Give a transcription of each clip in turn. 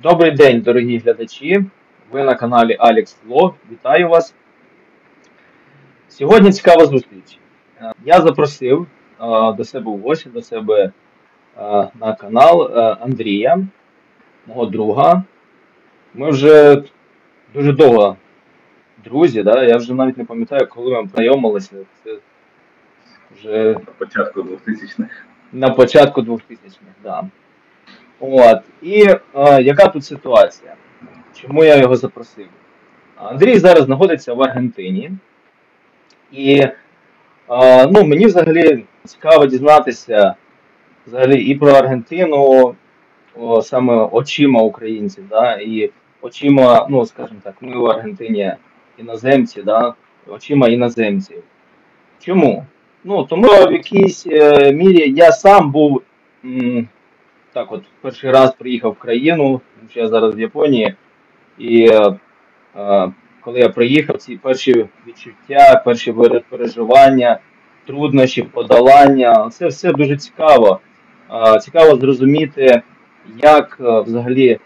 Добрий день, дорогі глядачі. Ви на каналі Alex Vlog. Вітаю вас. Сьогодні цікава зустріч. Я запросив до себе в гості, до себе на канал Андрія, мого друга. Ми вже дуже довго друзі, да? Я вже навіть не пам'ятаю, коли ми познайомилися. Це вже на початку 2000-х. На початку 2000-х, да. От. І яка тут ситуація? Чому я його запросив? Андрій зараз знаходиться в Аргентині. І мені взагалі цікаво дізнатися взагалі і про Аргентину, саме очима українців, да, і очима, скажімо так, ми в Аргентині іноземці, да, очима іноземців. Чому? Тому в якійсь мірі я сам був так от перший раз приїхав в країну, тому що я зараз в Японії, і коли я приїхав, ці перші відчуття, перші переживання, труднощі, подолання, це все дуже цікаво. Цікаво зрозуміти, як взагалі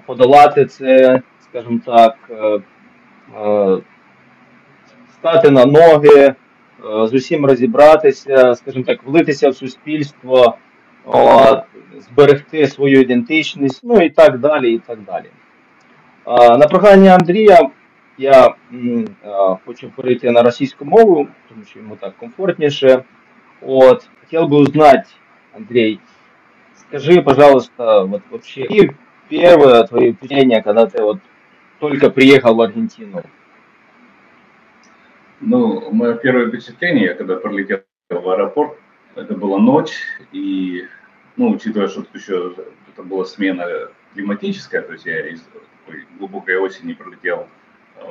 подолати це, скажімо так, стати на ноги, з усім розібратися, скажімо так, влитися в суспільство, зберегти свою ідентичність, і так далі, і так далі. На прохання Андрія я хочу перейти на російську мову, тому що йому так комфортніше. Хотел бы узнать, Андрей, скажи, пожалуйста, вот вообще, и первое твое впечатление, когда ты только приехал в Аргентину? Мое первое впечатление, я когда прилетел в аэропорт, это была ночь, и, учитывая, что тут еще это была смена климатическая, то есть я из такой глубокой осени прилетел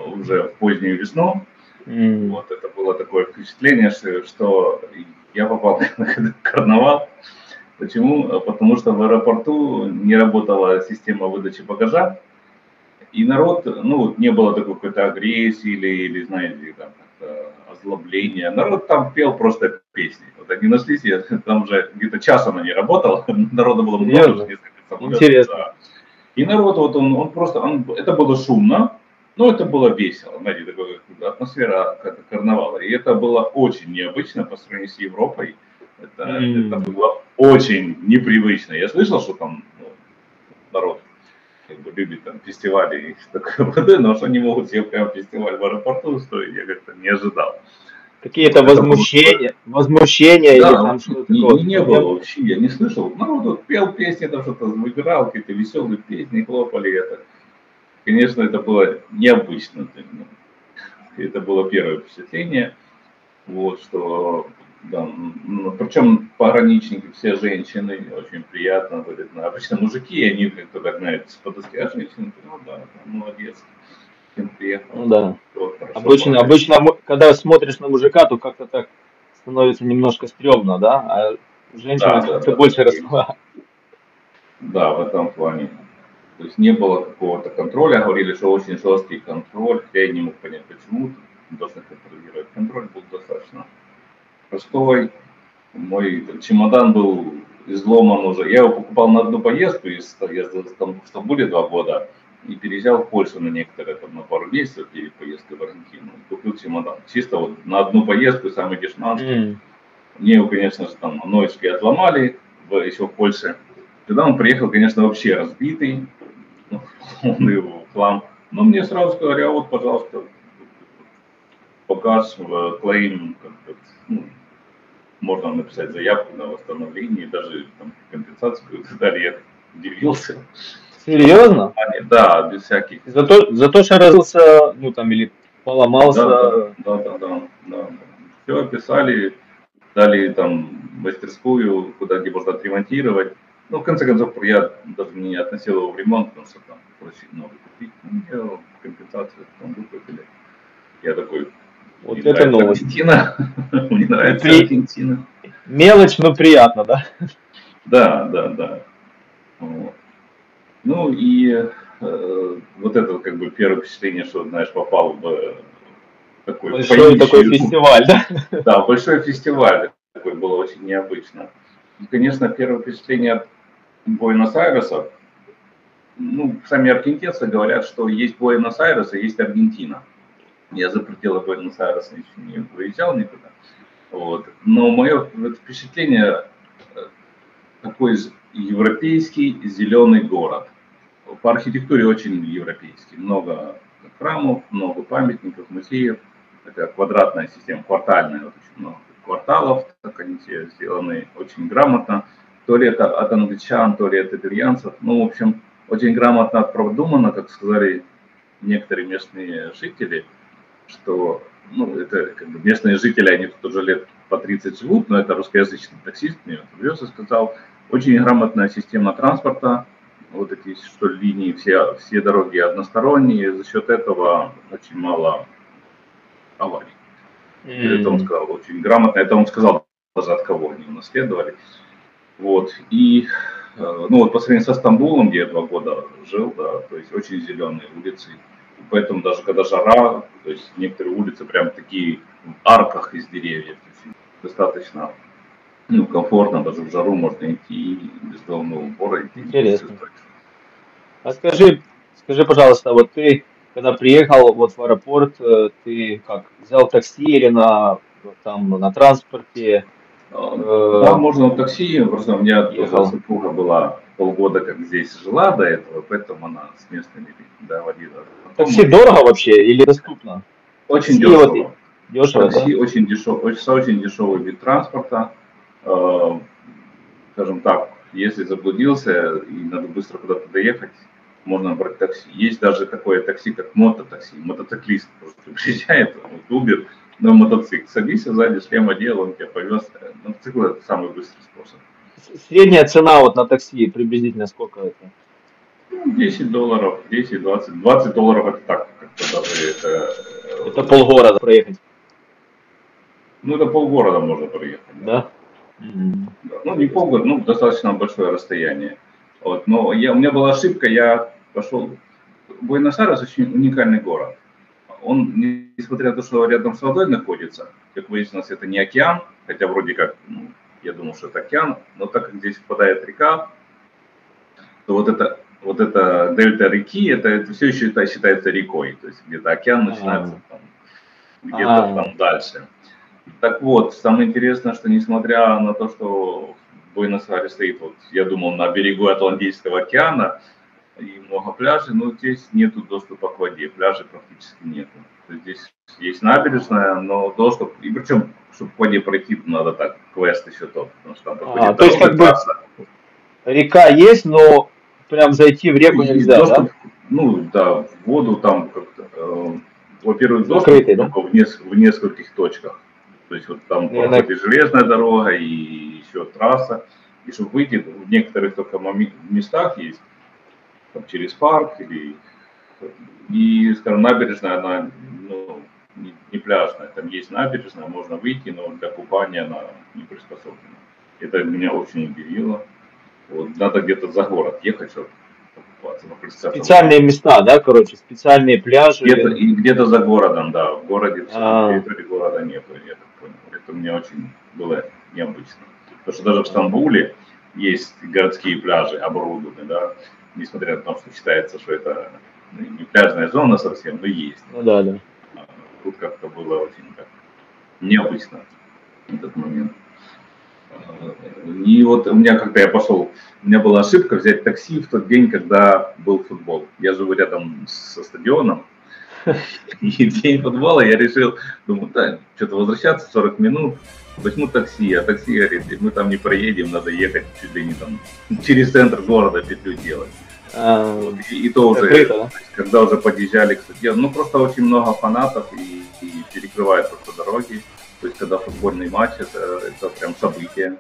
уже в позднюю весну. Это было такое впечатление, что я попал на карнавал. Почему? Потому что в аэропорту не работала система выдачи багажа, и народ, не было такой какой-то агрессии или знаете, там, озлобления. Народ там пел просто песни. Они нашлись, там уже где-то час она не работала, народа было много, несколько самолетов. Интересно. Да. И народ, он просто, это было шумно, но это было весело, знаете, такая атмосфера карнавала. И это было очень необычно по сравнению с Европой. Это было очень непривычно. Я слышал, что там народ любит там фестивали и такое, но что они могут себе прям фестиваль в аэропорту устроить, я как-то не ожидал. Какие-то возмущения или там что-то такое? Не было вообще, я не слышал. Народ пел песни, там что-то выбирал, какие-то веселые песни, хлопали это. Конечно, это было необычно. Это было первое впечатление. Что, да, причем пограничники, все женщины, очень приятно. Обычно мужики, они как-то так, знаете, с подоски, а женщины, да, молодец. Да. Обычно, когда смотришь на мужика, то как-то так становится немножко стрёмно, да? А женщина как-то больше раскрывает. Да, в этом плане. То есть не было какого-то контроля, говорили, что очень жесткий контроль, я не мог понять, почему должны контролировать. Контроль был достаточно простой. Мой чемодан был изломан уже. Я его покупал на одну поездку, я в Стамбуле 2 года, и переезжал в Польшу на некоторые, на пару месяцев, перед поездкой в Аргентину. Купил чемодан. Чисто на одну поездку, сам идешь на Анскую. Мне его, конечно же, там ножки отломали, еще в Польше. Когда он приехал, конечно, вообще разбитый, он его в хлам. Но мне сразу сказали, вот, пожалуйста, показ, клейм, можно написать заявку на восстановление, даже там, компенсацию и так далее. Я удивился. Серьезно? Да, без всяких. За то, что разбился, или поломался. Да. Все описали, дали там мастерскую, где можно отремонтировать. В конце концов, я даже не относил его в ремонт, потому что там просить много купить. Я компенсацию там выплатили. Я такой, вот это новость. Аргентина. Мне нравится Аргентина. Мелочь, но приятно, да? Да. И вот это как бы первое впечатление, что, знаешь, попал в такой большой такой фестиваль, да? Да, большой фестиваль. Такой было очень необычно. И, конечно, первое впечатление от Буэнос-Айреса, ну, сами аргентинцы говорят, что есть Буэнос-Айрес и есть Аргентина. Я за пределы Буэнос-Айреса еще не выезжал никуда. Вот. Но мое впечатление такой европейский зеленый город. По архитектуре очень европейский. Много храмов, много памятников, музеев. Такая квадратная система, квартальная, вот очень много кварталов, так они все сделаны очень грамотно. То ли это от англичан, то ли от итальянцев. Ну, в общем, очень грамотно продумано, как сказали некоторые местные жители, что, ну, это как бы местные жители, они тут уже лет по 30 живут, но это русскоязычный таксист, мне привез и сказал, очень грамотная система транспорта, вот эти что линии, все дороги односторонние, за счет этого очень мало аварий. Это он сказал очень грамотно, это он сказал даже от кого они унаследовали. Вот, и, ну вот по сравнению со Стамбулом, где я 2 года жил, да, то есть очень зеленые улицы, поэтому даже когда жара, то есть некоторые улицы прям такие в арках из деревьев, то есть достаточно, ну, комфортно, даже в жару можно идти без головного убора. Интересно. А скажи, пожалуйста, вот ты, когда приехал вот в аэропорт, ты как, взял такси или на транспорте? Да, можно на такси, просто у меня супруга была полгода как здесь жила до этого, поэтому она с местными водила. Такси дорого вообще или доступно? Очень дешево. Вот, дешево, такси да? очень дешевый вид транспорта. Скажем так, если заблудился и надо быстро куда-то доехать, можно брать такси. Есть даже такое такси, как мототакси. Мотоциклист просто приезжает, Uber, на мотоцикл. Садись сзади, шлем одел, он тебя повез. Мотоцикл — это самый быстрый способ. Средняя цена вот на такси приблизительно сколько это? $10, 10, 20. $20 это так, как-то даже это полгорода проехать. Ну, это полгорода можно проехать. Да? Ну, не полгорода, ну, достаточно большое расстояние. Вот. Но у меня была ошибка, я пошел... Буэнос-Айрес очень уникальный город. Он, несмотря на то, что рядом с водой находится, как выяснилось, это не океан, хотя вроде как, ну, я думал, что это океан, но так как здесь впадает река, то вот эта дельта реки, это все еще считается рекой, то есть где-то океан начинается там, где-то там дальше. Так вот, самое интересное, что несмотря на то, что Буэнос-Айрес стоит, вот, я думал, на берегу Атлантического океана, и много пляжей, но здесь нету доступа к воде, пляжей практически нету. Здесь есть набережная, но доступ, и причем, чтобы к воде пройти, надо так, квест еще тот, потому что там проходит то есть как бы река есть, но прям зайти в реку нельзя, доступ, да? Ну да, в воду там как-то, во-первых, доступ закрытый, да? в нескольких точках. То есть вот там проходит железная дорога и еще трасса, и чтобы выйти, в некоторых только местах есть, там, через парк и, скажем, набережная, она, ну, не пляжная, там есть набережная, можно выйти, но для купания она не приспособлена. Это меня очень удивило. Вот, надо где-то за город ехать, чтобы покупаться. Специальные места, да, короче, специальные пляжи. Где-то за городом, да, в городе, на территории города нету, я так понял. Это мне очень было необычно. Потому что даже в Стамбуле есть городские пляжи оборудованные, да, несмотря на то, что считается, что это не пляжная зона совсем, но есть. Ну да, да. Тут как-то было очень необычно в этот момент. И вот у меня, когда я пошел, у меня была ошибка взять такси в тот день, когда был футбол. Я живу рядом со стадионом, и в день футбола я решил, думаю, да, что-то возвращаться 40 минут, возьму такси, а такси говорит, мы там не проедем, надо ехать чуть ли не там через центр города петлю делать. И то уже, закрыто, да? Когда уже подъезжали к стадиону, ну просто очень много фанатов и перекрывают просто дороги. То есть когда футбольный матч, это прям событие.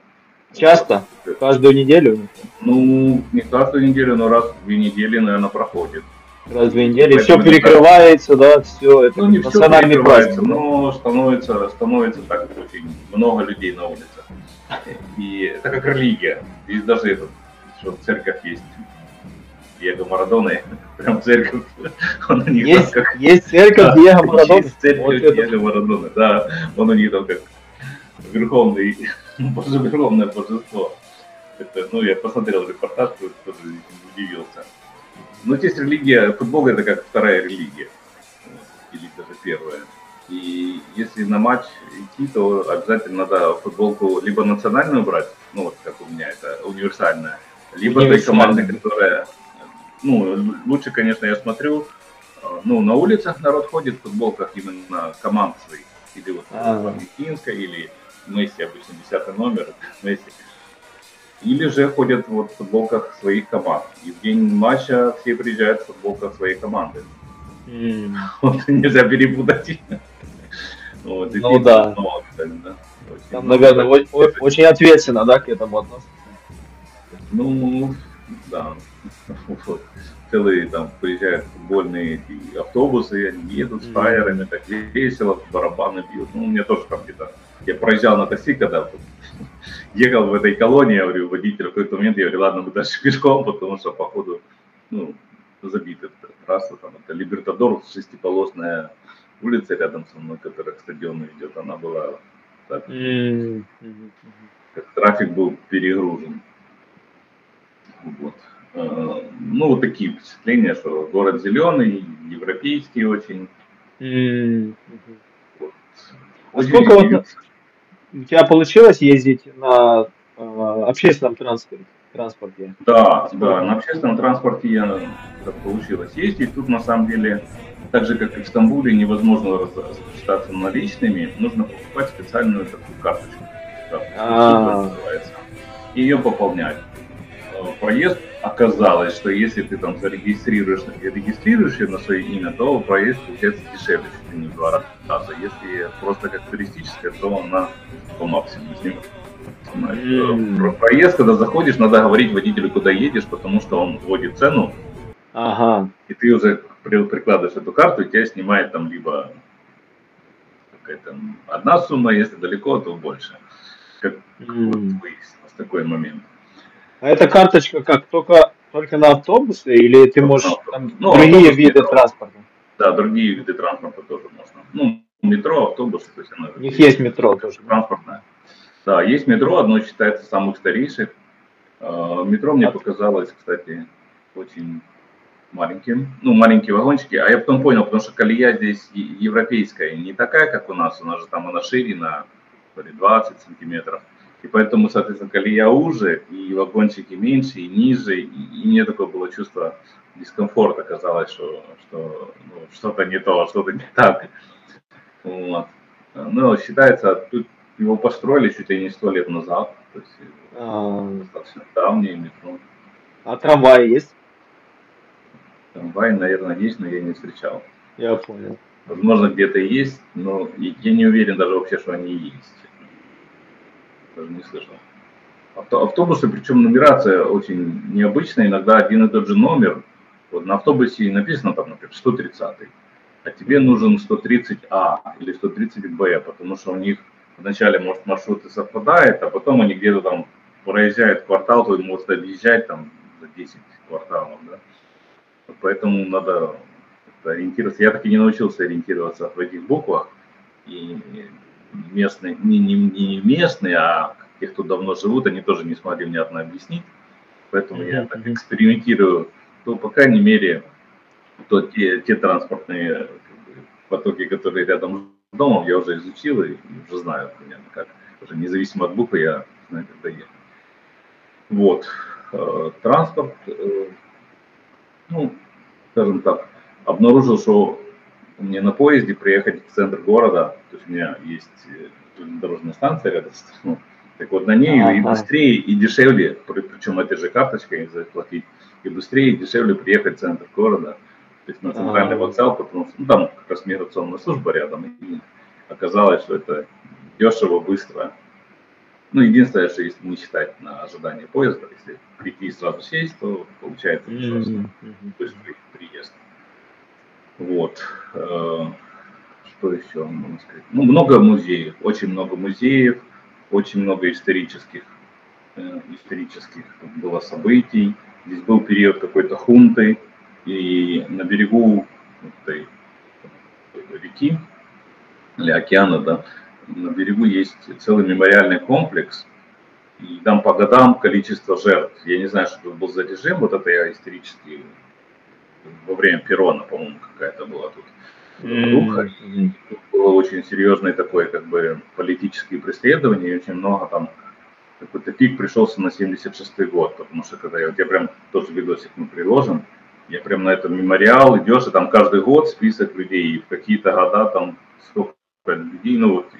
Часто? Каждую неделю? Ну, не каждую неделю, но раз в 2 недели, наверное, проходит. Раз в 2 недели, все перекрывается, да, все, это не все перекрывается, но становится так очень много людей на улицах. И это как религия. Здесь даже что церковь есть. Диего Марадоны, прям церковь, он у них есть, там как... Есть церковь Диего Марадоны? Есть церковь Диего Марадоны, да, он у них там как верховное божество. Это, ну, я посмотрел репортаж, тоже удивился. Ну, здесь религия, футбол это как вторая религия, вот, или даже первая. И если на матч идти, то обязательно надо футболку либо национальную брать, ну вот как у меня это универсальная, либо той команды, которая, ну, лучше, конечно, я смотрю, ну, на улицах народ ходит в футболках именно команд своих, или вот аргентинская, или Месси, обычно 10-й номер, Месси. Или же ходят вот в футболках своих команд. И в день матча все приезжают в футболках своей команды. Вот, нельзя перепутать. Вот, ну да. Много, да. Там, наверное, очень ответственно, да, к этому относятся. Ну, да. Вот. Целые там приезжают футбольные эти автобусы, они едут с фаерами, так весело, барабаны бьют. Ну, у меня тоже там где-то. Я проезжал на такси, когда ехал в этой колонии, я говорю, водитель в какой-то момент, я говорю, ладно, мы дальше пешком, потому что, походу, ну, забита трасса, там, это Либертадор, шестиполосная улица рядом со мной, которая к стадиону идет, она была, так, трафик был перегружен. Вот. Ну, вот такие впечатления, что город зеленый, европейский очень. Вот. А сколько вот у тебя получилось ездить на общественном транспорте? Да, на общественном транспорте так получилось ездить. Тут на самом деле, так же как и в Стамбуле, невозможно рассчитаться наличными, нужно покупать специальную такую карточку. Называется. И ее пополнять. Проезд оказалось, что если ты там зарегистрируешь ее на свое имя, то проезд получается дешевле, чуть ли не в 2 раза. Если просто как туристическая, то она по максимуму снимает. Проезд, когда заходишь, надо говорить водителю, куда едешь, потому что он вводит цену, и ты уже прикладываешь эту карту, и тебя снимает там либо какая-то одна сумма, если далеко, то больше. Как вот выяснилось такой момент. А эта карточка как, только на автобусы, или ты можешь там другие виды транспорта? Да, другие виды транспорта тоже можно. Ну, метро, автобусы, то есть она... У них есть метро тоже. Транспортное. Да, есть метро, одно считается самых старейших. Метро мне показалось, кстати, очень маленьким. Ну, маленькие вагончики. А я потом понял, потому что колея здесь европейская, не такая, как у нас. У нас же там она шире на 20 сантиметров. И поэтому, соответственно, колея уже, и вагончики меньше, и ниже, и мне такое было чувство дискомфорта, казалось, что ну, что-то не то, что-то не так. Вот. Но считается, тут его построили чуть ли не 100 лет назад, то есть достаточно давнее метро. А трамвай есть? Трамвай, наверное, есть, но я не встречал. Я понял. Возможно, где-то есть, но я не уверен даже вообще, что они есть. Даже не слышал. Автобусы, причем нумерация очень необычная, иногда один и тот же номер. Вот на автобусе написано там, например, 130-й, а тебе нужен 130А или 130Б, потому что у них вначале, может, маршруты совпадают, а потом они где-то там проезжают квартал, то может объезжать там за 10 кварталов, да. Поэтому надо ориентироваться. Я так и не научился ориентироваться в этих буквах. И местные, не местные, а те, кто давно живут, они тоже не смогли внятно объяснить. Поэтому я так экспериментирую. То, по крайней мере, то те транспортные потоки, которые рядом с домом, я уже изучил и уже знаю примерно как. Уже независимо от буквы я знаю, как доехать. Вот. Транспорт, ну, скажем так, обнаружил, что мне на поезде приехать в центр города, то есть у меня есть дорожная станция рядом с домом, так вот на ней и быстрее, и дешевле, причем этой же карточкой заплатить, и быстрее, и дешевле приехать в центр города, то есть на центральный вокзал, потому что там как раз миграционная служба рядом, и оказалось, что это дешево, быстро. Ну, единственное, что если не считать на ожидание поезда, если прийти и сразу сесть, то получается достаточно быстрый приезд. Вот. Что еще можно сказать? Ну, много музеев, очень много исторических было событий. Здесь был период какой-то хунты, и на берегу этой реки или океана, да, на берегу есть целый мемориальный комплекс, и там по годам количество жертв. Я не знаю, что это был за режим, вот это я исторически во время Перрона, по-моему, какая-то была тут руха. Тут было очень серьезное такое, как бы, политические преследования, и очень много там, какой-то пик пришелся на 76-й год, потому что когда я прям тоже видосик мы приложим, я прям на этот мемориал идешь, и там каждый год список людей, и в какие-то года там сколько людей, ну вот,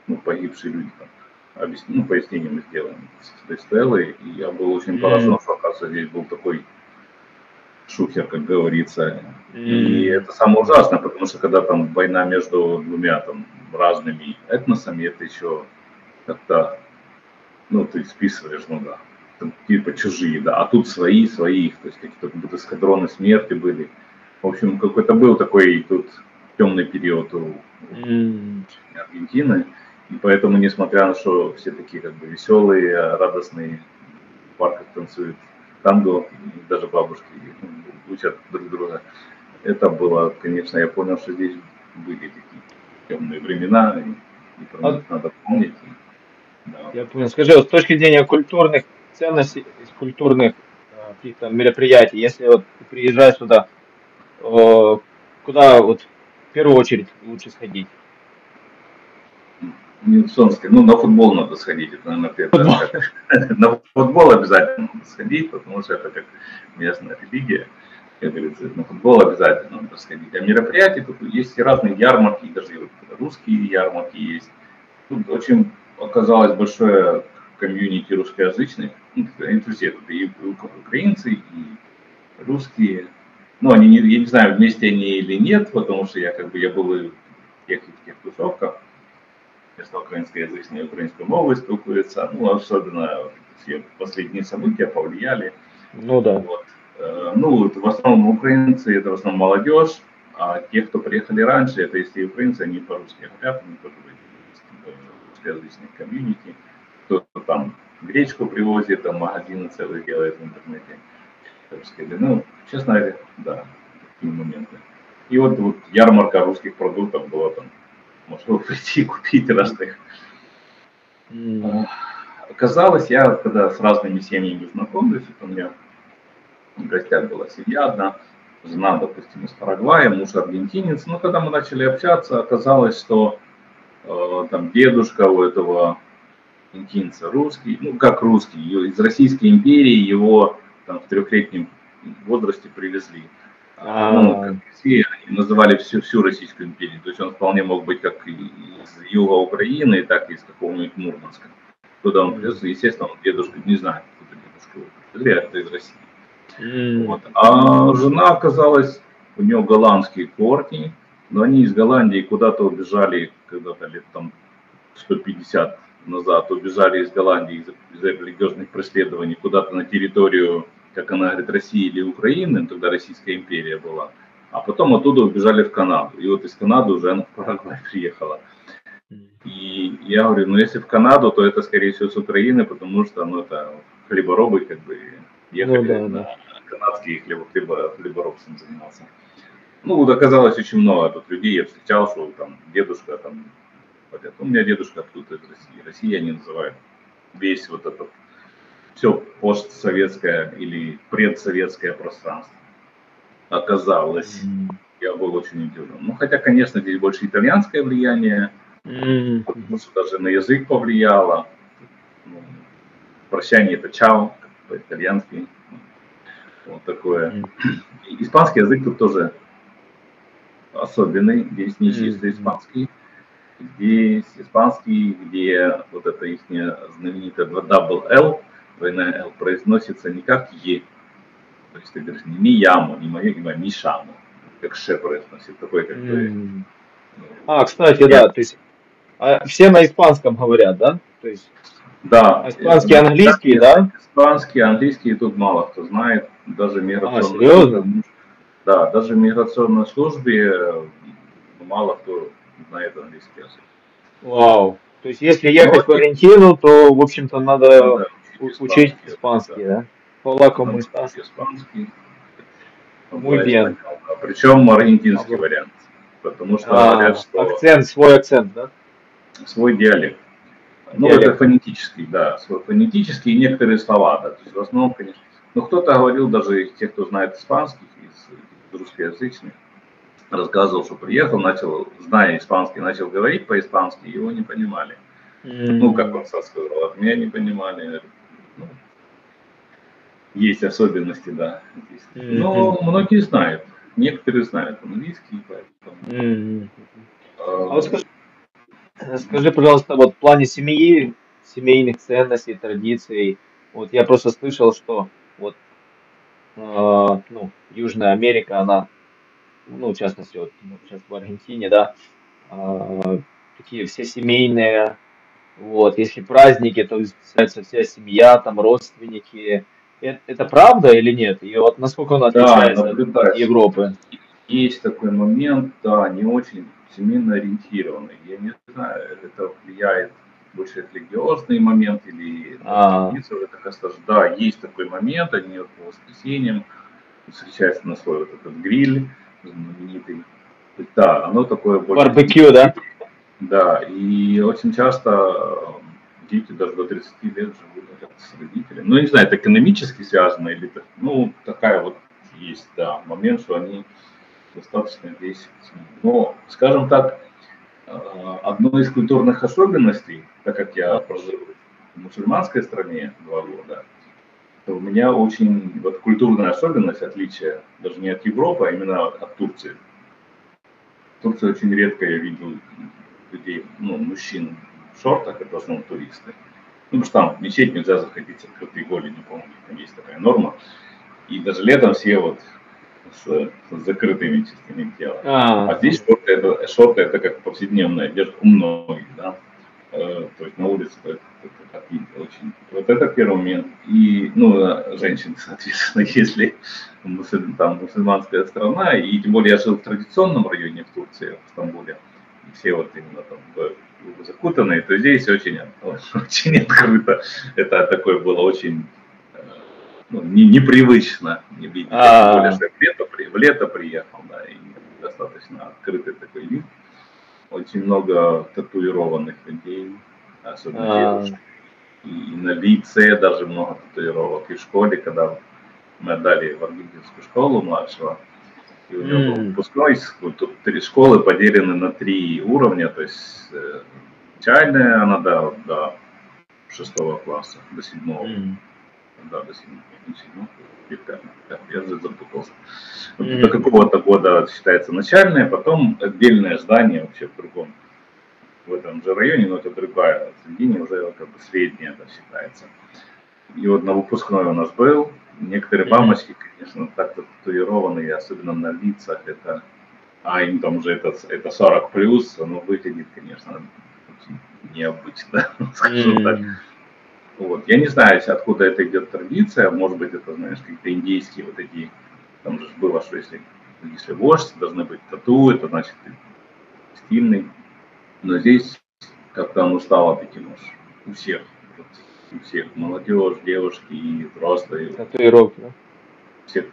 ну, погибшие люди там, ну, пояснение мы сделаем с этой стелой, и я был очень поражен, что, оказывается, здесь был такой шухер, как говорится. И это самое ужасное, потому что когда там война между двумя там разными этносами, это еще как-то, ну, ты списываешь, ну да, там, типа чужие, да, а тут своих, то есть какие-то как будто эскадроны смерти были. В общем, какой-то был такой тут темный период у Аргентины, и поэтому, несмотря на что все такие как бы веселые, радостные, в парках танцуют танго, даже бабушки учат друг друга, это было, конечно, я понял, что здесь были такие темные времена, и про них надо помнить. Да. Я понял. Скажи, вот с точки зрения культурных ценностей, из культурных каких-то мероприятий, если вот ты приезжаешь туда, куда вот в первую очередь лучше сходить? Ньюсонский, ну, на футбол надо сходить, это, наверное, первое. На футбол обязательно надо сходить, потому что это как местная религия, как говорится, на футбол обязательно надо сходить. А мероприятия, тут есть и разные ярмарки, даже русские ярмарки есть. Тут очень оказалось большое комьюнити русскоязычных, ну, они все тут, и украинцы, и русские. Ну, они, я не знаю, вместе они или нет, потому что я был и в тех тусовках, если украинскоязычные украинскую мову спілкуються, ну, особенно все последние события повлияли. Ну да. Вот. Ну, вот в основном украинцы, это в основном молодежь, а те, кто приехали раньше, это если украинцы, они по-русски говорят, они тоже в русскоязычных комьюнити, кто-то там гречку привозит, там магазины целые делает в интернете. Ну, честно говоря, да, такие моменты. И вот ярмарка русских продуктов была там, можно прийти и купить разных. Оказалось, я когда с разными семьями знакомлюсь, у меня в гостях была семья одна, жена, допустим, из Парагвая, муж аргентинец. Но когда мы начали общаться, оказалось, что там дедушка у этого аргентинца русский, ну как русский, из Российской империи его там в 3-летнем возрасте привезли. Ну, как все, они называли всю Российскую империю. То есть он вполне мог быть как из юга Украины, так и из какого-нибудь Мурманска. Туда он привез, естественно, он дедушка, не знаю, откуда дедушка его привезли, это из России. Вот. А жена оказалась, у нее голландские корни, но они из Голландии куда-то убежали, когда-то лет там 150 назад, убежали из Голландии из-за религиозных преследований куда-то на территорию, как она говорит, России или Украины, тогда Российская империя была, а потом оттуда убежали в Канаду. И вот из Канады уже она в Парагвай приехала. И я говорю, ну если в Канаду, то это скорее всего с Украины, потому что ну, это хлеборобы как бы ехали на канадские хлеборобством занимался. Ну вот оказалось очень много тут людей, я встречал, что там дедушка там, у меня дедушка откуда из России, Россия они называют весь вот этот все постсоветское или предсоветское пространство. Оказалось, я был очень удивлен. Ну, хотя, конечно, здесь больше итальянское влияние, потому что даже на язык повлияло. Ну, прощание это чао, по-итальянски. Вот такое. Испанский язык тут тоже особенный, здесь не чисто испанский. Здесь испанский, где вот это их знаменитое double L, двойная L, произносится не как Е. То есть ты говоришь не Мияму, не мое имя, Мишаму. Как Ше произносит. Такой как бы... кстати, да, то есть все на испанском говорят, да? То есть, да. Испанский, английский, да? Испанский, английский тут мало кто знает. Даже миграционные серьезно? Да, даже в миграционной службе мало кто знает английский язык. Вау. То есть если ехать в Аргентину, то, в общем-то, надо учить испанский, да? Полакому испанский. Muy bien. Причем аргентинский вариант. Потому что говорят, что... свой акцент, да? Свой диалект. Ну, это фонетический, да. Свой фонетический и некоторые слова, да. То есть в основном, конечно... Ну, кто-то говорил, даже из тех, кто знает испанский, из русскоязычный, рассказывал, что приехал, начал, зная испанский, начал говорить по-испански, его не понимали. Ну, как он сам сказал, от меня не понимали. Ну, есть особенности, да. Но многие знают, некоторые знают английский, поэтому... А вот скажи, пожалуйста, вот в плане семьи, семейных ценностей, традиций, вот я просто слышал, что вот, ну, Южная Америка, она, ну, в частности, вот сейчас в Аргентине, да, такие все семейные, вот, если праздники, то встречается вся семья, там, родственники. Это правда или нет? И вот насколько он Да, отличается от наблюдается. Европы? Есть такой момент, да, не очень семейно ориентированный. Я не знаю, это влияет больше религиозный момент или традиция, это как-то, да, есть такой момент, они вот по воскресеньям встречаются на свой вот этот гриль знаменитый. Да, оно такое больше... Барбекю, да? Да, и очень часто дети даже до 30 лет живут с родителями. Ну, я не знаю, это экономически связано или... Ну, такая вот есть, да, момент, что они достаточно здесь. Но, скажем так, одной из культурных особенностей, так как я прожил в мусульманской стране 2 года, то у меня очень вот культурная особенность, отличие даже не от Европы, а именно от Турции. В Турции очень редко я видел людей, ну, мужчин в шортах, это в основном туристы. Ну, потому что там в мечеть нельзя заходить с открытой голенью, по-моему, там есть такая норма. И даже летом все вот с закрытыми частями тела. А здесь шорты это как повседневная одежда у многих, да. То есть на улице это очень. Вот это первый момент. И, ну, женщины, соответственно, если там мусульманская страна, и тем более я жил в традиционном районе в Турции, в Стамбуле, и все вот именно там закутанные, то здесь очень, очень открыто. Это такое было очень ну, непривычно не видеть. Тем более, что я в лето приехал, да, и достаточно открытый такой вид. Очень много татуированных людей, особенно девушек. И на лице даже много татуировок. И в школе, когда мы отдали в аргентинскую школу младшего, и у него был выпускной, тут 3 школы поделены на 3 уровня, то есть начальная она до 6 класса, до 7. Да, до 7. Я уже запутался. До какого-то года считается начальное, потом отдельное здание вообще в другом, в этом же районе, но это другая, в середине уже как бы средняя это считается. И вот на выпускной у нас был, некоторые мамочки, конечно, так татуированные, особенно на лицах, это, а им там уже это 40 плюс, оно выглядит, конечно, очень необычно, скажем так. Вот. Я не знаю, откуда это идет традиция, может быть, это, знаешь, какие-то индейские вот эти, там же было, что если вождь, должны быть тату, это значит ты стильный. Но здесь как-то оно стало таким уж у всех, вот, у всех, молодежь, девушки и взрослые. Татуировки, да? Все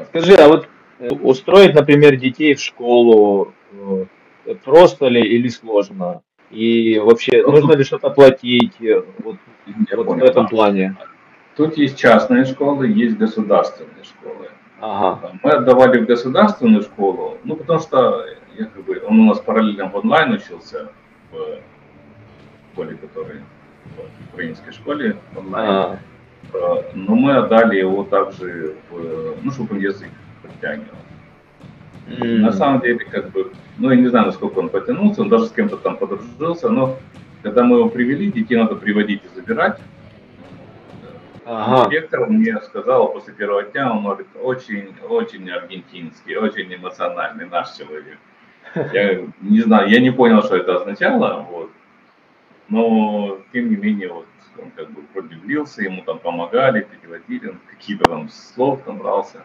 Скажи, а вот устроить, например, детей в школу просто ли или сложно? И вообще, нужно ли что-то платить вот в этом плане? Тут есть частные школы, есть государственные школы. Ага. Мы отдавали в государственную школу, ну потому что он у нас параллельно в онлайн учился в школе, который в украинской школе онлайн. Но мы отдали его также ну, чтобы он язык подтягивал. На самом деле, как бы, ну, я не знаю, насколько он потянулся, он даже с кем-то там подружился, но когда мы его привели, детей надо приводить и забирать. Директор мне сказал после первого дня, он говорит, очень аргентинский, очень эмоциональный наш человек. Я не знаю, я не понял, что это означало, вот. Но тем не менее, вот, он как бы вроде влился, ему там помогали, переводили, он какие-то там слов там брался.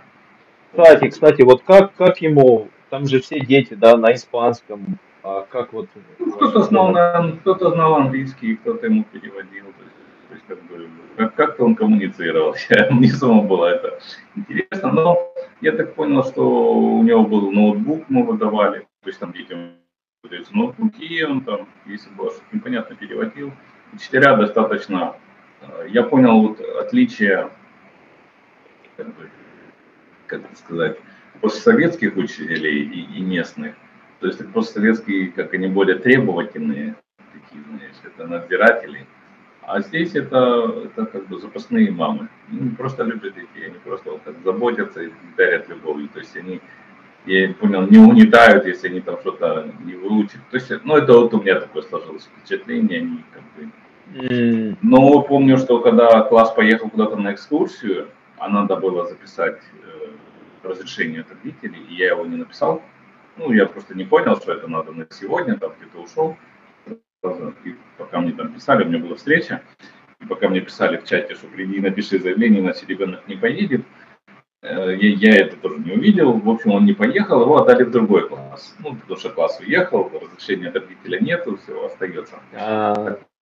Кстати, вот как ему, там же все дети, да, на испанском, а как вот... Ну, кто-то знал английский, кто-то ему переводил, то есть как бы, как-то он коммуницировал, мне самому было это интересно, но я так понял, что у него был ноутбук, мы выдавали, то есть там детям выдаются ноутбуки, он там, если было что-то непонятно, переводил. Учителя достаточно, я понял вот отличие как бы, как это сказать, постсоветских учителей и местных. То есть постсоветские, как они более требовательные, такие, знаешь, это надзиратели. А здесь это как бы запасные мамы. Они просто любят детей, они просто вот так заботятся и дарят любовью. То есть они, я понял, не угнетают, если они там что-то не выучат. То есть, ну это вот у меня такое сложилось впечатление, они как бы... Но помню, что когда класс поехал куда-то на экскурсию, а надо было записать разрешение от родителей, и я его не написал. Ну, я просто не понял, что это надо на сегодня, там где-то ушел. И пока мне там писали, у меня была встреча, и пока мне писали в чате, что приди и напиши заявление, иначе ребенок не поедет, я это тоже не увидел. В общем, он не поехал, его отдали в другой класс. Ну, потому что класс уехал, разрешения от родителя нету, все остается.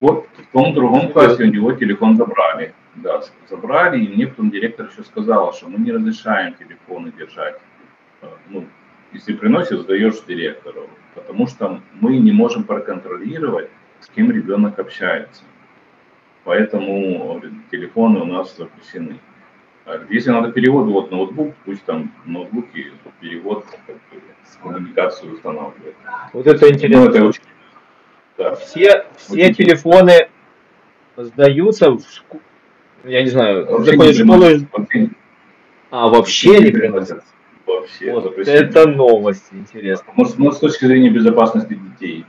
Вот в том другом классе у него телефон забрали. Да, забрали, и мне потом директор еще сказал, что мы не разрешаем телефоны держать. Ну, если приносишь, сдаешь директору, потому что мы не можем проконтролировать, с кем ребенок общается. Поэтому телефоны у нас запрещены. Если надо перевод, вот ноутбук, пусть там в ноутбуке перевод, как бы, коммуникацию устанавливает. Вот это интересно. Ну, это очень, да. Все телефоны сдаются в школу, я не знаю, заходишь в школу, вообще не приносят. Вообще, вот это новость интересная. Может, с точки зрения безопасности детей.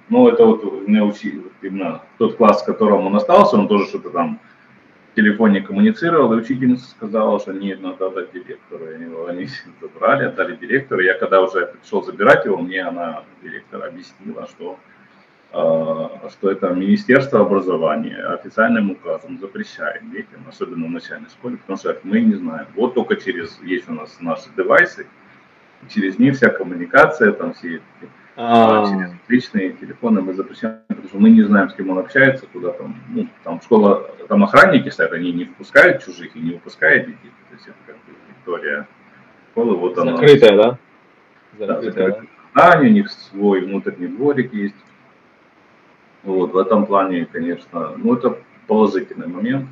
Ну, это вот меня учили, именно тот класс, в котором он остался, он тоже что-то там в телефоне коммуницировал, и учительница сказала, что нет, надо отдать директору. Они забрали, отдали директору. Я когда уже пришел забирать его, мне она, директор, объяснила, что это Министерство образования официальным указом запрещает детям, особенно в начальной школе, потому что мы не знаем. Вот только есть у нас наши девайсы, через них вся коммуникация, там все через личные телефоны мы запрещаем, потому что мы не знаем, с кем он общается, куда там, ну, там школа, там охранники стоят, они не впускают чужих и не выпускают детей, то есть это как бы территория школы, вот она. Закрытая, да? Закрытая. Да, у них свой внутренний дворик есть. Вот, в этом плане, конечно, ну, это положительный момент.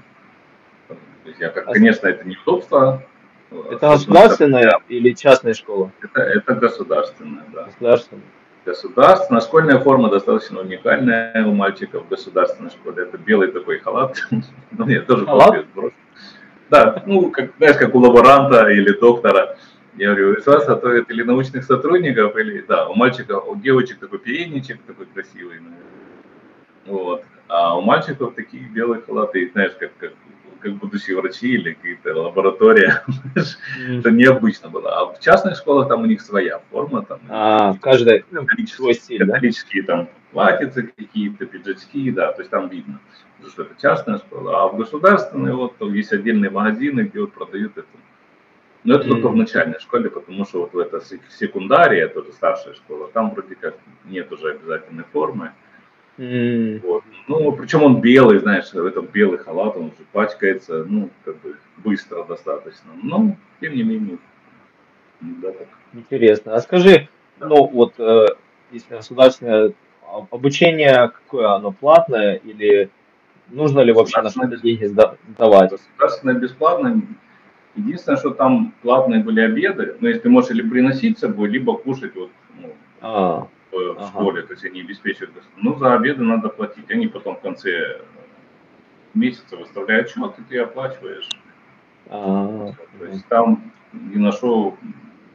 То есть конечно, это неудобство. Это государственная или частная школа? Это государственная, да. Государственная. Школьная форма достаточно уникальная у мальчиков в государственной школе. Это белый такой халат. Ну, нет, тоже халат? Да, ну, знаешь, как у лаборанта или доктора. Я говорю, из вас готовят или научных сотрудников, или, да, у мальчиков, у девочек такой передничек такой красивый, вот. А у мальчиков такие белые халаты, знаешь, как будущие врачи или какая-то лаборатория. Это необычно было. А в частных школах там у них своя форма. Там, в каждой свой стиль, католические там платьицы какие-то, пиджачки, да, то есть там видно, что это частная школа. А в государственной вот там есть отдельные магазины, где вот продают это. Но это только в начальной школе, потому что вот в это секундария, тоже старшая школа, там вроде как нет уже обязательной формы. Вот. Ну, причем он белый, знаешь, этот белый халат, он уже пачкается, ну, как бы быстро достаточно. Но, тем не менее, да, так. Интересно. А скажи, ну, вот, если государственное обучение, какое оно, платное или нужно ли вообще на что-то деньги сдавать? Государственное бесплатное. Единственное, что там платные были обеды, но если можешь или приносить с собой, либо кушать вот, ну, в школе, то есть они обеспечивают. Ну, за обеды надо платить. Они потом в конце месяца выставляют счет, и ты оплачиваешь. То есть там ни на что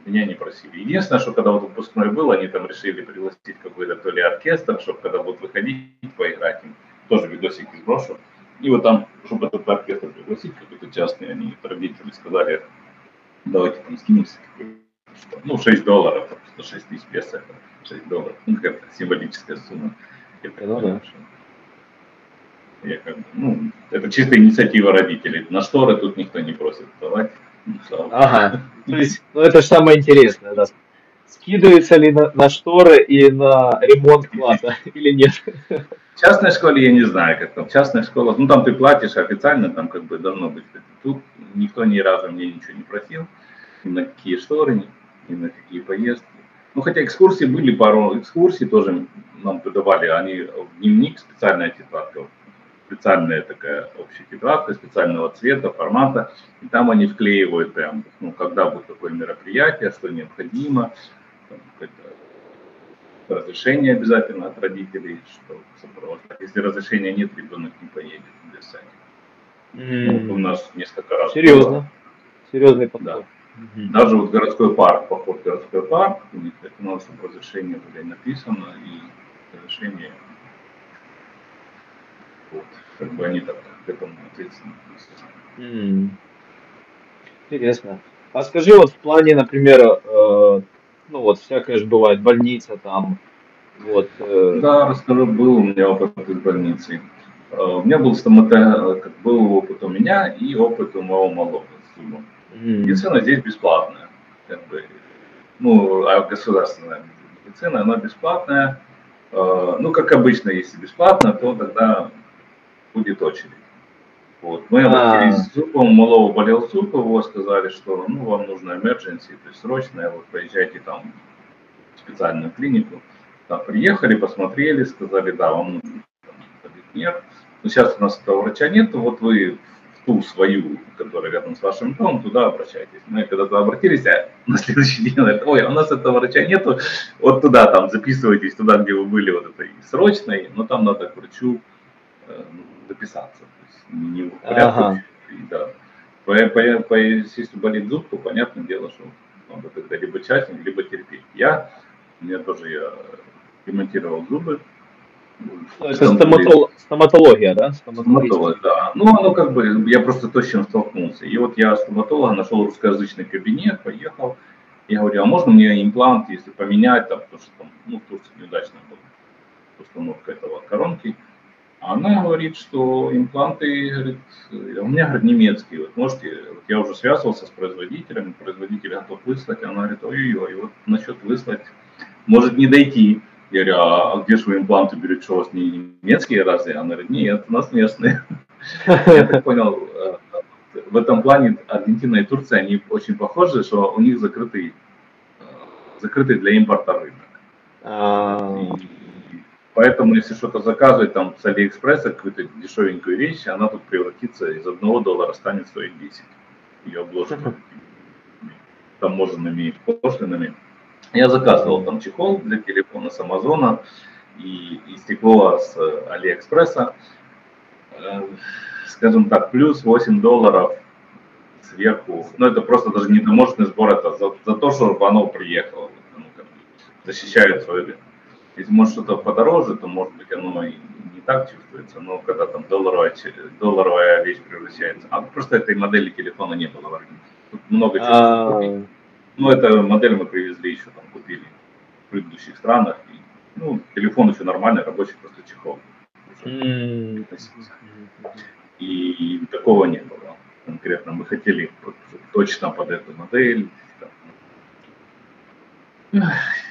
меня не просили. Единственное, что когда вот выпускной был, они там решили пригласить какой-то то ли оркестр, чтобы когда будут выходить, поиграть им. Тоже видосик сброшу. И вот там, чтобы этот оркестр пригласить, какой-то частный, они родители сказали, давайте там скинемся. Ну, $6, просто 6 тысяч песо, $6. Ну, какая-то символическая сумма. Это чисто инициатива родителей. На шторы тут никто не просит давать. Ага. То есть, ну это же самое интересное, да. Скидывается ли на шторы и на ремонт класса или нет? В частной школе я не знаю, как там. В частных школах, ну там ты платишь официально, там как бы должно быть. Тут никто ни разу мне ничего не просил. Ни на какие шторы, ни на какие поездки. Ну хотя экскурсии были, пару экскурсий тоже нам выдавали. Они в дневник специальная тетрадка. специальная такая общая тетрадка, специального цвета, формата, и там они вклеивают прям, ну, когда будет такое мероприятие, что необходимо, там, разрешение обязательно от родителей, что сопровождать. Если разрешения нет, ребенок не поедет без садика. Ну, у нас несколько раз. Серьезно. Серьезный Да. подход. Даже вот городской парк, поход в городской парк, у них это надо, чтобы разрешение было написано, и разрешение, вот, как бы они так к этому ответственно относятся. Интересно. А скажи, вот в плане, например, ну вот всякое же бывает, больница там, вот. Да, расскажу, был у меня опыт из больницы. У меня был был опыт у меня и опыт у моего малого с зубом. Медицина здесь бесплатная, как бы, ну, а государственная медицина, она бесплатная. Ну, как обычно, если бесплатно, то тогда будет очередь. Вот. Мы обратились с зубом, у малого болел зуб, его сказали, что ну, вам нужно emergency, то есть срочно, вот поезжайте там в специальную клинику. Там приехали, посмотрели, сказали, да, вам нужен нет. Но сейчас у нас этого врача нет, вот вы в ту свою, которая рядом с вашим домом, туда обращайтесь. Мы когда-то обратились, а на следующий день говорят, ой, у нас этого врача нету, вот туда там записывайтесь, туда, где вы были вот этой срочной, но там надо к врачу записаться. То есть не в порядке. Да. Если болит зуб, то понятное дело, что надо тогда либо тщательно, либо терпеть. Я тоже ремонтировал зубы. Это стоматология, да? Стоматология, да. Ну, оно как бы, я просто то, с чем столкнулся. И вот я стоматолога нашел русскоязычный кабинет, поехал. Я говорю, а можно мне имплант, если поменять, там, потому что там, ну, в Турции неудачно была установка этого коронки. А она говорит, что импланты, говорит, у меня, говорит, немецкие. Вот можете, вот я уже связывался с производителем, производитель готов выслать. Она говорит, ой-ой-ой, вот насчет выслать может не дойти. Я говорю, а где же вы импланты берете, что у вас не немецкие разве? Она говорит, нет, у нас местные. Я так понял, в этом плане Аргентина и Турция, они очень похожи, что у них закрытый для импорта рынок. Поэтому, если что-то заказывать там с Алиэкспресса, какую-то дешевенькую вещь, она тут превратится, из $1 станет стоить 10. Ее обложка таможенными пошлинами. Я заказывал там чехол для телефона с Амазона и стекло с Алиэкспресса. Скажем так, плюс $8 сверху. Ну, это просто даже не таможенный сбор, это за то, чтобы оно приехало. Ну, защищает свою. Если может что-то подороже, то может быть оно и не так чувствуется, но когда там долларовая вещь превращается. А просто этой модели телефона не было в Аргентине. Тут много чего купить. Ну, эту модель мы привезли еще, там, купили в предыдущих странах. И, ну, телефон еще нормальный, рабочий, просто чехол. И такого не было. Конкретно мы хотели точно под эту модель.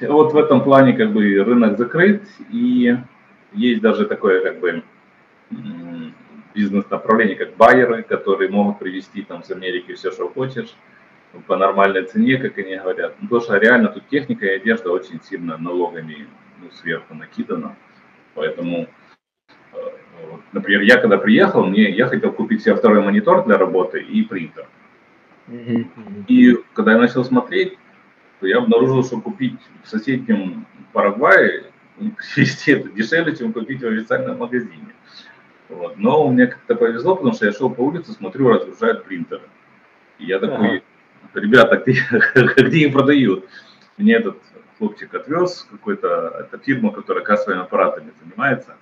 Вот в этом плане как бы рынок закрыт, и есть даже такое как бы бизнес-направление, как байеры, которые могут привезти там с Америки все, что хочешь, по нормальной цене, как они говорят. Ну, потому что реально тут техника и одежда очень сильно налогами сверху накидана. Поэтому, например, я когда приехал, я хотел купить себе второй монитор для работы и принтер. И когда я начал смотреть, то я обнаружил, что купить в соседнем Парагвае привезти это дешевле, чем купить в официальном магазине. Вот. Но мне как-то повезло, потому что я шел по улице, смотрю, разгружают принтеры. И я такой, ребята, где их продают? Мне этот хлопчик отвез, это фирма, которая кассовыми аппаратами занимается.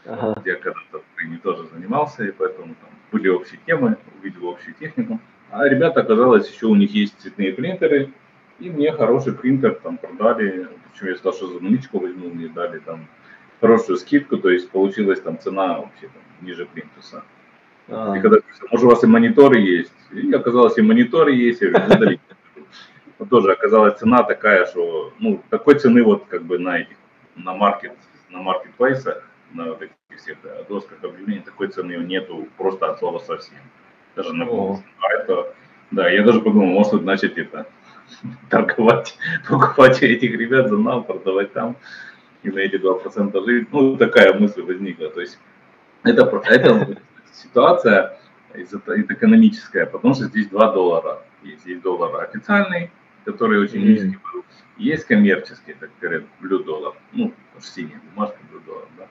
Вот, я когда-то в Украине тоже занимался, и поэтому там были общие темы, увидел общую технику. А ребята, оказалось, еще у них есть цветные принтеры, и мне хороший принтер там продали, причем я сказал, что за наличку возьму, мне дали там хорошую скидку, то есть получилась там цена вообще там, ниже плинтуса. И когда может у вас и мониторы есть, и оказалось и мониторы есть, я говорю, задали. Тоже оказалась цена такая, что ну такой цены вот как бы на маркетплейсах, на вот этих всех досках объявлений, такой цены нету просто от слова совсем. Даже на полностью. Да, я даже подумал, может начать это торговать, покупать этих ребят за нам, продавать там и на эти 2% жить. Ну, такая мысль возникла. То есть это ситуация экономическая, потому что здесь $2 есть. Есть доллар официальный, который очень низкий был, есть коммерческий, так говорят, blue доллар, ну, синяя бумажка, blue доллар, да.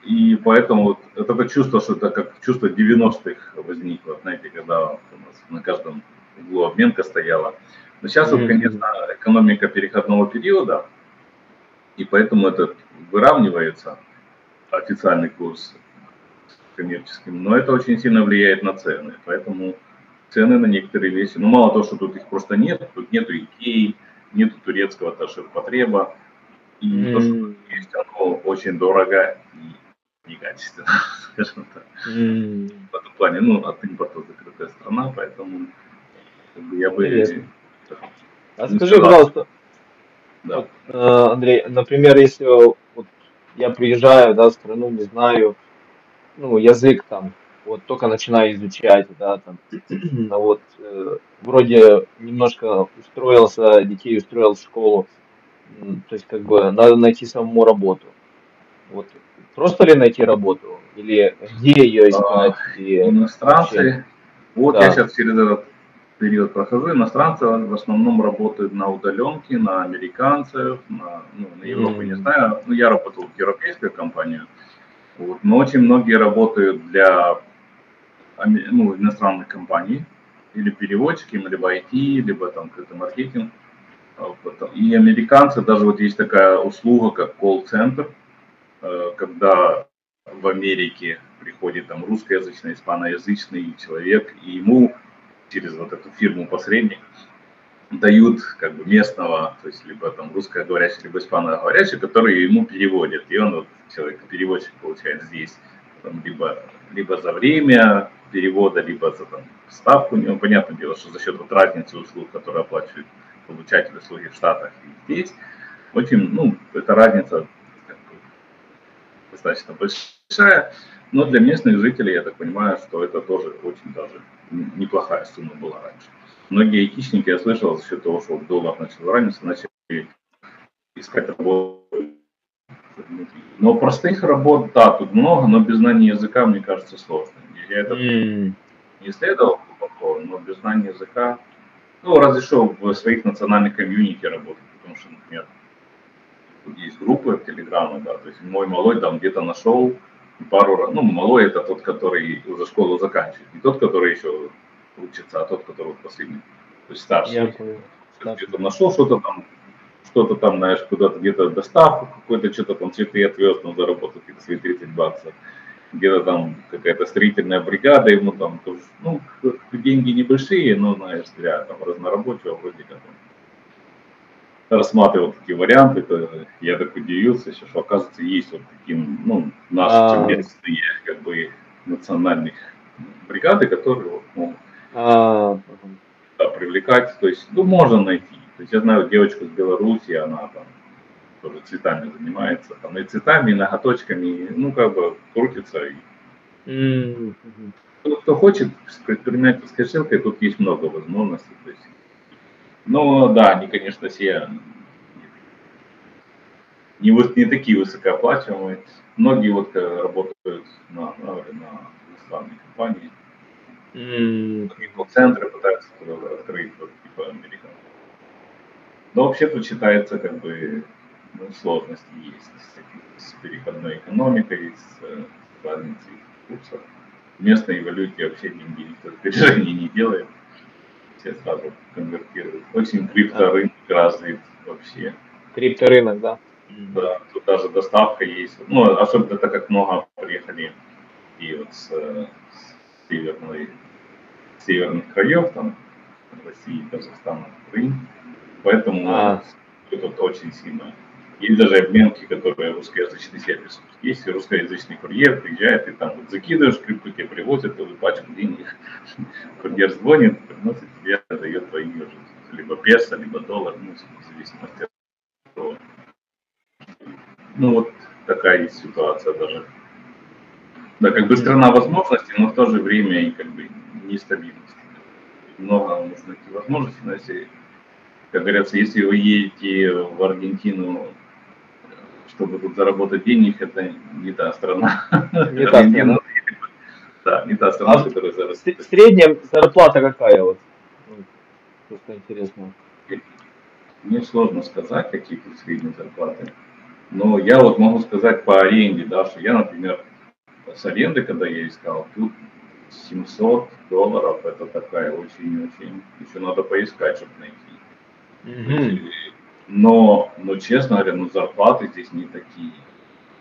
И поэтому вот это чувство, что это как чувство 90-х возникло, знаете, когда у нас на каждом углу обменка стояла. Но сейчас вот, конечно, экономика переходного периода, и поэтому это выравнивается, официальный курс коммерческим, но это очень сильно влияет на цены, поэтому цены на некоторые вещи, ну мало того, что тут их просто нет, тут нету Икеи, нету турецкого ташир-потреба, и то, что тут есть, оно очень дорого и некачественно, скажем так. В этом плане, ну, от импорта закрытая страна, поэтому я бы... Интересно. А скажи, пожалуйста, да. вот, Андрей, например, если вот я приезжаю, да, в страну, не знаю, ну, язык там, вот только начинаю изучать, да, там, вот, вроде немножко устроился, детей устроил в школу, то есть, как бы, надо найти самому работу. Вот, просто ли найти работу, или где ее искать, и Иностранцы, вообще, вот да. я сейчас через этот период прохожу, иностранцы в основном работают на удаленке, на американцев, на Европу не знаю, ну, я работал в европейской компании, вот, но очень многие работают для иностранных компаний, или переводчиками, либо IT, либо там какой-то маркетинг. И американцы, даже вот есть такая услуга, как колл-центр, когда в Америке приходит там русскоязычный, испаноязычный человек, и ему через вот эту фирму-посредник дают как бы местного, то есть либо там русскоговорящий, либо испаноговорящий, который ему переводит. И он, вот, человек-переводчик, получает здесь там, либо за время перевода, либо за там, ставку. Ну, понятное дело, что за счет вот разницы услуг, которые оплачивают получатель услуги в Штатах и здесь, очень, ну, эта разница как бы достаточно большая, но для местных жителей, я так понимаю, что это тоже очень даже неплохая сумма была раньше. Многие айтишники, я слышал, за счет того, что доллар начал раниться, начали искать работу. Но простых работ, да, тут много, но без знания языка, мне кажется, сложно. Я это не исследовал глубоко, но без знания языка, ну, разве что в своих национальных комьюнити работать, потому что, например, тут есть группы в Телеграме, да, то есть мой малой там где-то нашел пару раз, ну, малой это тот, который уже школу заканчивает, не тот, который еще учится, а тот, который последний, то есть старший. Я понял. Где-то нашел что-то там, знаешь, куда-то где-то доставку какой-то, что-то там цветы отвез, там заработал какие-то свои $30. Где-то там какая-то строительная бригада, ему там тоже, ну, деньги небольшие, но, знаешь, для там разнорабочего вроде как рассматривал такие варианты, то я так удивился, что оказывается есть вот такие, ну, наши местные, как бы, национальных бригады, которые вот, могут привлекать, то есть, ну, можно найти. То есть я знаю девочку с Беларуси, она там тоже цветами занимается, там и цветами, и ноготочками, ну, как бы крутится. И... Кто хочет предпринимать с кошелкой, тут есть много возможностей. То есть... Но да, они, конечно, все не такие высокооплачиваемые. Многие вот работают на иностранные компании. Центры пытаются открыть, вот, типа американцев. Но вообще тут считается, как бы, ну, сложности есть с переходной экономикой, с разницей курсов. В местной валюте вообще деньги никто движений не делает. Все сразу конвертируют. Очень крипторынок развит вообще. Крипторынок, да? Да, тут даже доставка есть. Ну, особенно так как много приехали и вот с северных краев, там, России, Казахстана, Крым. Поэтому тут очень сильно. Есть даже обменки, которые русскоязычный сервис. Есть русскоязычный курьер, приезжает, и там вот закидываешь крипту, тебе привозят твою пачку денег. Курьер звонит, приносит тебе, дает твои уже либо песо, либо доллар, ну, в зависимости от того. Ну, вот такая есть ситуация даже. Да, как бы страна возможностей, но в то же время и как бы нестабильности. Много нужно найти возможностей, но если, как говорится, если вы едете в Аргентину, чтобы тут заработать денег, это не та страна. Не та страна. Да, не та страна, которая В среднем зарплата какая вот? Просто интересно. Мне сложно сказать, какие тут средние зарплаты. Но я вот могу сказать по аренде, да, что я, например, с аренды, когда я искал, тут $700, это такая очень-очень, еще надо поискать, чтобы найти. Но честно говоря, зарплаты здесь не такие.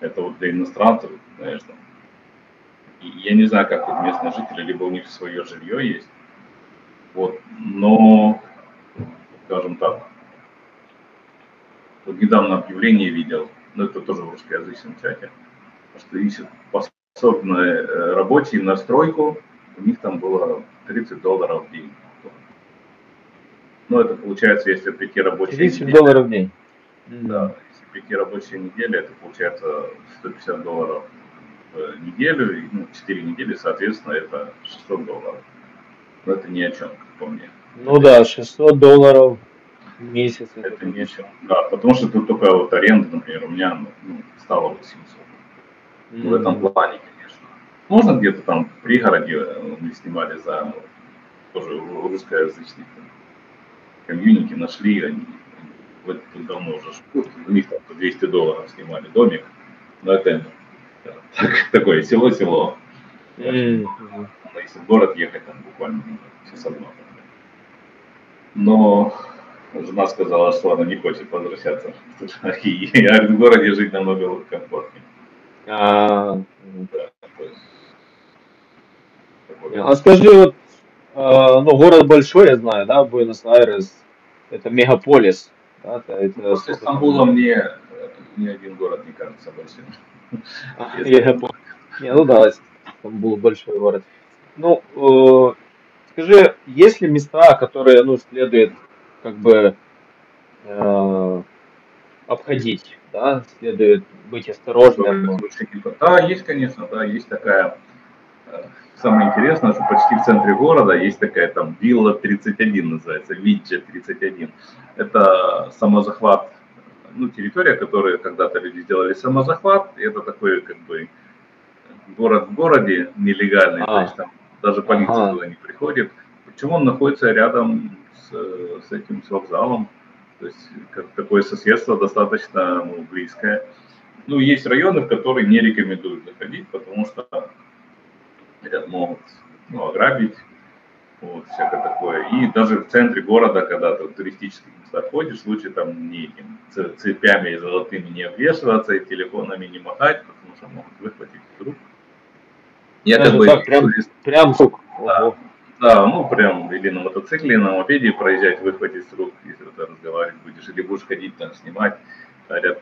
Это вот для иностранцев, конечно. И я не знаю, как тут местные жители, либо у них свое жилье есть. Вот, но, скажем так, вот недавно объявление видел, но это тоже в русскоязычном чате, что ищут способные рабочие на стройку, у них там было $30 в день. Ну, это получается, если 5 рабочих недель. $30 в день. Да, если 5 рабочие недели, это получается $150 в неделю, и 4 недели, соответственно, это $600. Но это ни о чем, как по мне. Ну да, $600 в месяц. Это ни о чем. Да, потому что тут только вот аренда, например, у меня стала 800. В этом плане, конечно. Можно где-то там в пригороде мы снимали за тоже русскоязычных комьюнити, нашли, они тут давно уже живут, у них там по $200 снимали домик, но это такое село-село. Если в город ехать, там буквально часа два. Но жена сказала, что она не хочет возвращаться. И в городе жить намного комфортнее. А скажи, вот, город большой, я знаю, да, Буэнос-Айрес, это мегаполис. Да, После Стамбула мне ни один город не кажется большим. Ну да, Стамбул большой город. Ну, скажи, есть ли места, которые, следует как бы обходить, да, следует быть осторожным? Да, есть, конечно, да, есть такая. Самое интересное, что почти в центре города есть такая там вилла 31 называется, Виджа 31. Это самозахват, территория, которую когда-то люди сделали самозахват. И это такой как бы город в городе нелегальный, то есть там даже полиция туда не приходит. Почему он находится рядом с этим вокзалом? То есть как такое соседство достаточно близкое. Есть районы, в которые не рекомендуют заходить, потому что могут ограбить, вот, всякое такое. И даже в центре города, когда ты в туристических местах ходишь, лучше там не этим цепями золотыми не обвешиваться и телефонами не махать, потому что могут выхватить вдруг. Я даже как бы прям сук. Да, прям или на мотоцикле, на мопеде проезжать, выхватить с рук, если ты разговаривать будешь, или будешь ходить там снимать. Говорят,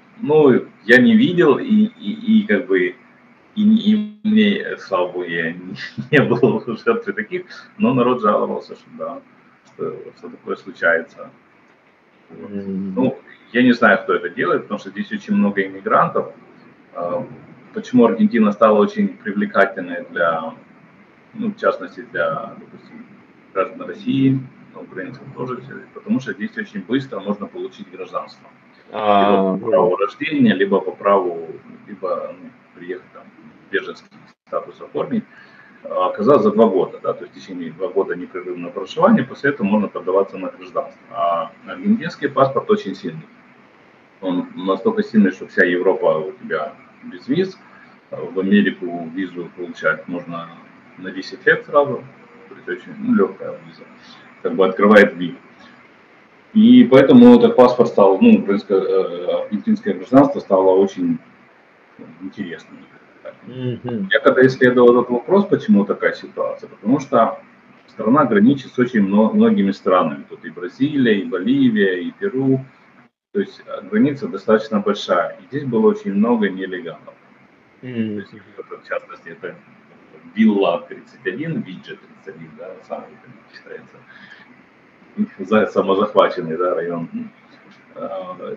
я не видел, и как бы и мне, слава богу, я не был жертвой таких, но народ жаловался, что да, что такое случается. Я не знаю, кто это делает, потому что здесь очень много иммигрантов. Почему Аргентина стала очень привлекательной для, в частности, для, допустим, граждан России, украинцев тоже, потому что здесь очень быстро можно получить гражданство. Либо по праву рождения, либо по праву, либо приехать там, беженский статус оформить. Оказалось за 2 года, да, то есть в течение 2 года непрерывного проживания, после этого можно подаваться на гражданство. А аргентинский паспорт очень сильный. Он настолько сильный, что вся Европа у тебя без виз. В Америку визу получать можно на 10 лет сразу, то есть очень легкая виза, как бы открывает вид. И поэтому этот паспорт стал, аргентинское гражданство стало очень интересным. Я когда исследовал этот вопрос, почему такая ситуация, потому что страна граничит с очень многими странами. Тут и Бразилия, и Боливия, и Перу. То есть граница достаточно большая. И здесь было очень много нелегалов. То есть, в частности, это Вилла 31, Виджа 31, да, самый считается самозахваченный, да, район.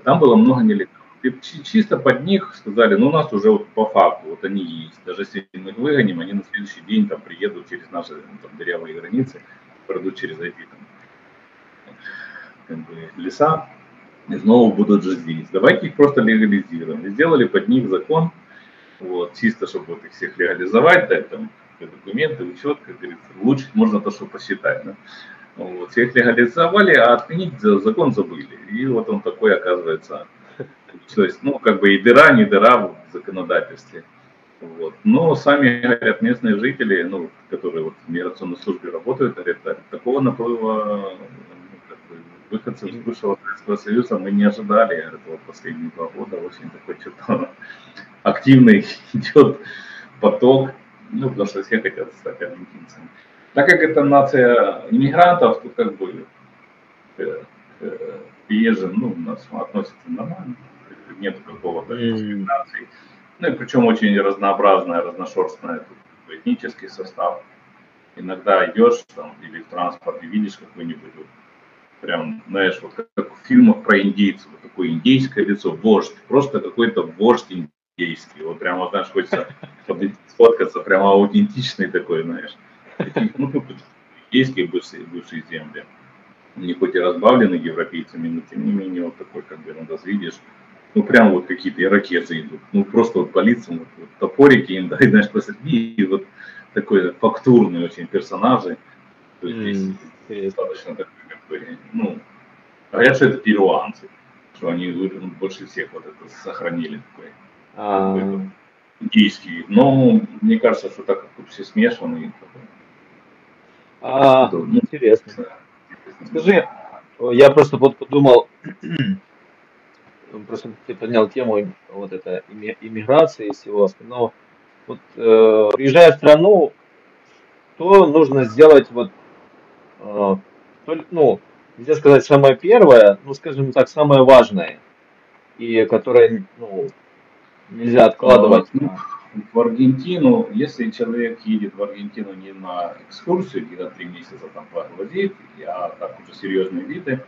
Там было много нелегалов. И чисто под них сказали, у нас уже по факту, вот они есть. Даже если мы их выгоним, они на следующий день там приедут через наши дырявые границы, пройдут через эти как бы, леса и снова будут же здесь. Давайте их просто легализируем. И сделали под них закон, вот, чисто, чтобы вот их всех легализовать, дать там документы, учет, как говорится, улучшить можно то, что посчитать. Да? Вот, всех легализовали, а отменить закон забыли. И вот он такой оказывается. То есть, ну, как бы и дыра, не дыра в законодательстве. Вот. Но сами говорят местные жители, ну, которые вот в миграционной службе работают, говорят, такого наплыва как бы, выходцев из бывшего Советского Союза мы не ожидали. Говорят, вот последние 2 года очень такой что-то активный идет поток, ну, потому что все хотят стать аргентинцами. Так как это нация иммигрантов, то как бы приезжим, ну, у нас относятся нормально, нет какого-то дискриминации. Ну и причем очень разнообразная, разношерстная этнический состав. Иногда идешь там или в транспорте видишь какой-нибудь вот, прям, знаешь, вот как в фильмах про индейцев, вот такое индейское лицо, вождь, просто какой-то вождь индейский. Вот прямо, знаешь, хочется сфоткаться, прямо аутентичный такой, знаешь. Таких, ну, тут индейские бывшие земли. Не хоть и разбавлены европейцами, но тем не менее вот такой, как бы, иногда видишь, ну прям вот какие-то ирокезы идут, ну просто вот по лицам, вот топорики им, да, и знаешь, посреди, и вот такой фактурный очень персонажи, то есть здесь достаточно такой, как бы, ну, говорят, что это перуанцы, что они больше всех вот это сохранили такой, какой-то индийский, но мне кажется, что так как тут все смешаны, то, ну, Интересно. Скажи, я просто вот подумал, просто ты поднял тему вот это иммиграции и всего остального. Вот приезжая в страну, что нужно сделать вот, ну, нельзя сказать самое первое, ну, скажем так, самое важное, и которое, ну, нельзя откладывать. Ну, в Аргентину, если человек едет в Аргентину не на экскурсию, не на 3 месяца там поглазеть, а так уже серьезные виды,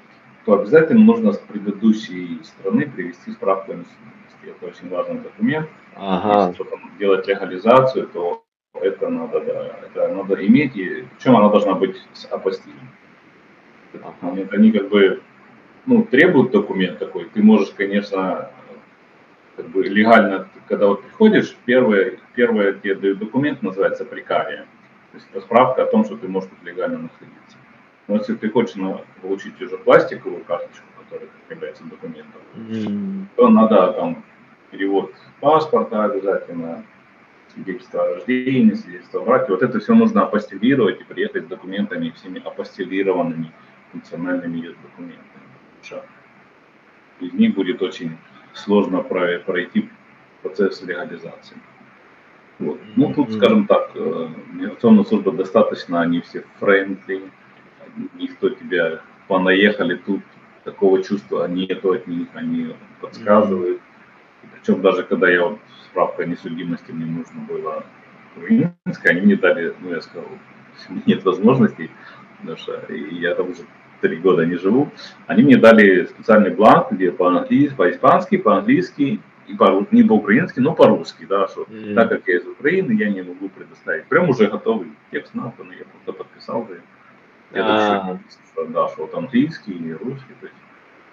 то обязательно нужно с предыдущей страны привести справку о несудимости. Это очень важный документ. Ага. Если потом делать легализацию, то это надо, да, это надо иметь, и причем она должна быть с апостилем. Они как бы, ну, требуют документ такой. Ты можешь, конечно, как бы легально, когда вот приходишь, первое тебе дают документ, называется прикария. То есть это справка о том, что ты можешь тут легально находиться. Но если ты хочешь получить уже пластиковую карточку, которая является документом, то надо там перевод паспорта обязательно, свидетельство о рождении, свидетельство о браке. Вот это все нужно апостилировать и приехать с документами, всеми апостилированными функциональными документами. Потому что из них будет очень сложно пройти процесс легализации. Вот. Ну, тут, скажем так, миграционная служба достаточно, они все френдли, никто тебя понаехали тут, такого чувства нету от них, они подсказывают. И причем даже когда я вот справка о несудимости мне нужно было украинская, они мне дали, ну я сказал, нет возможностей, потому что я там уже 3 года не живу, они мне дали специальный бланк, где по-английски, по-испански, по-английски, и не по-украински, но по-русски, да, что так как я из Украины, я не могу предоставить. Прям уже готовый текст написанный, я просто подписал же. Я так что, да, что вот английский и русский, то есть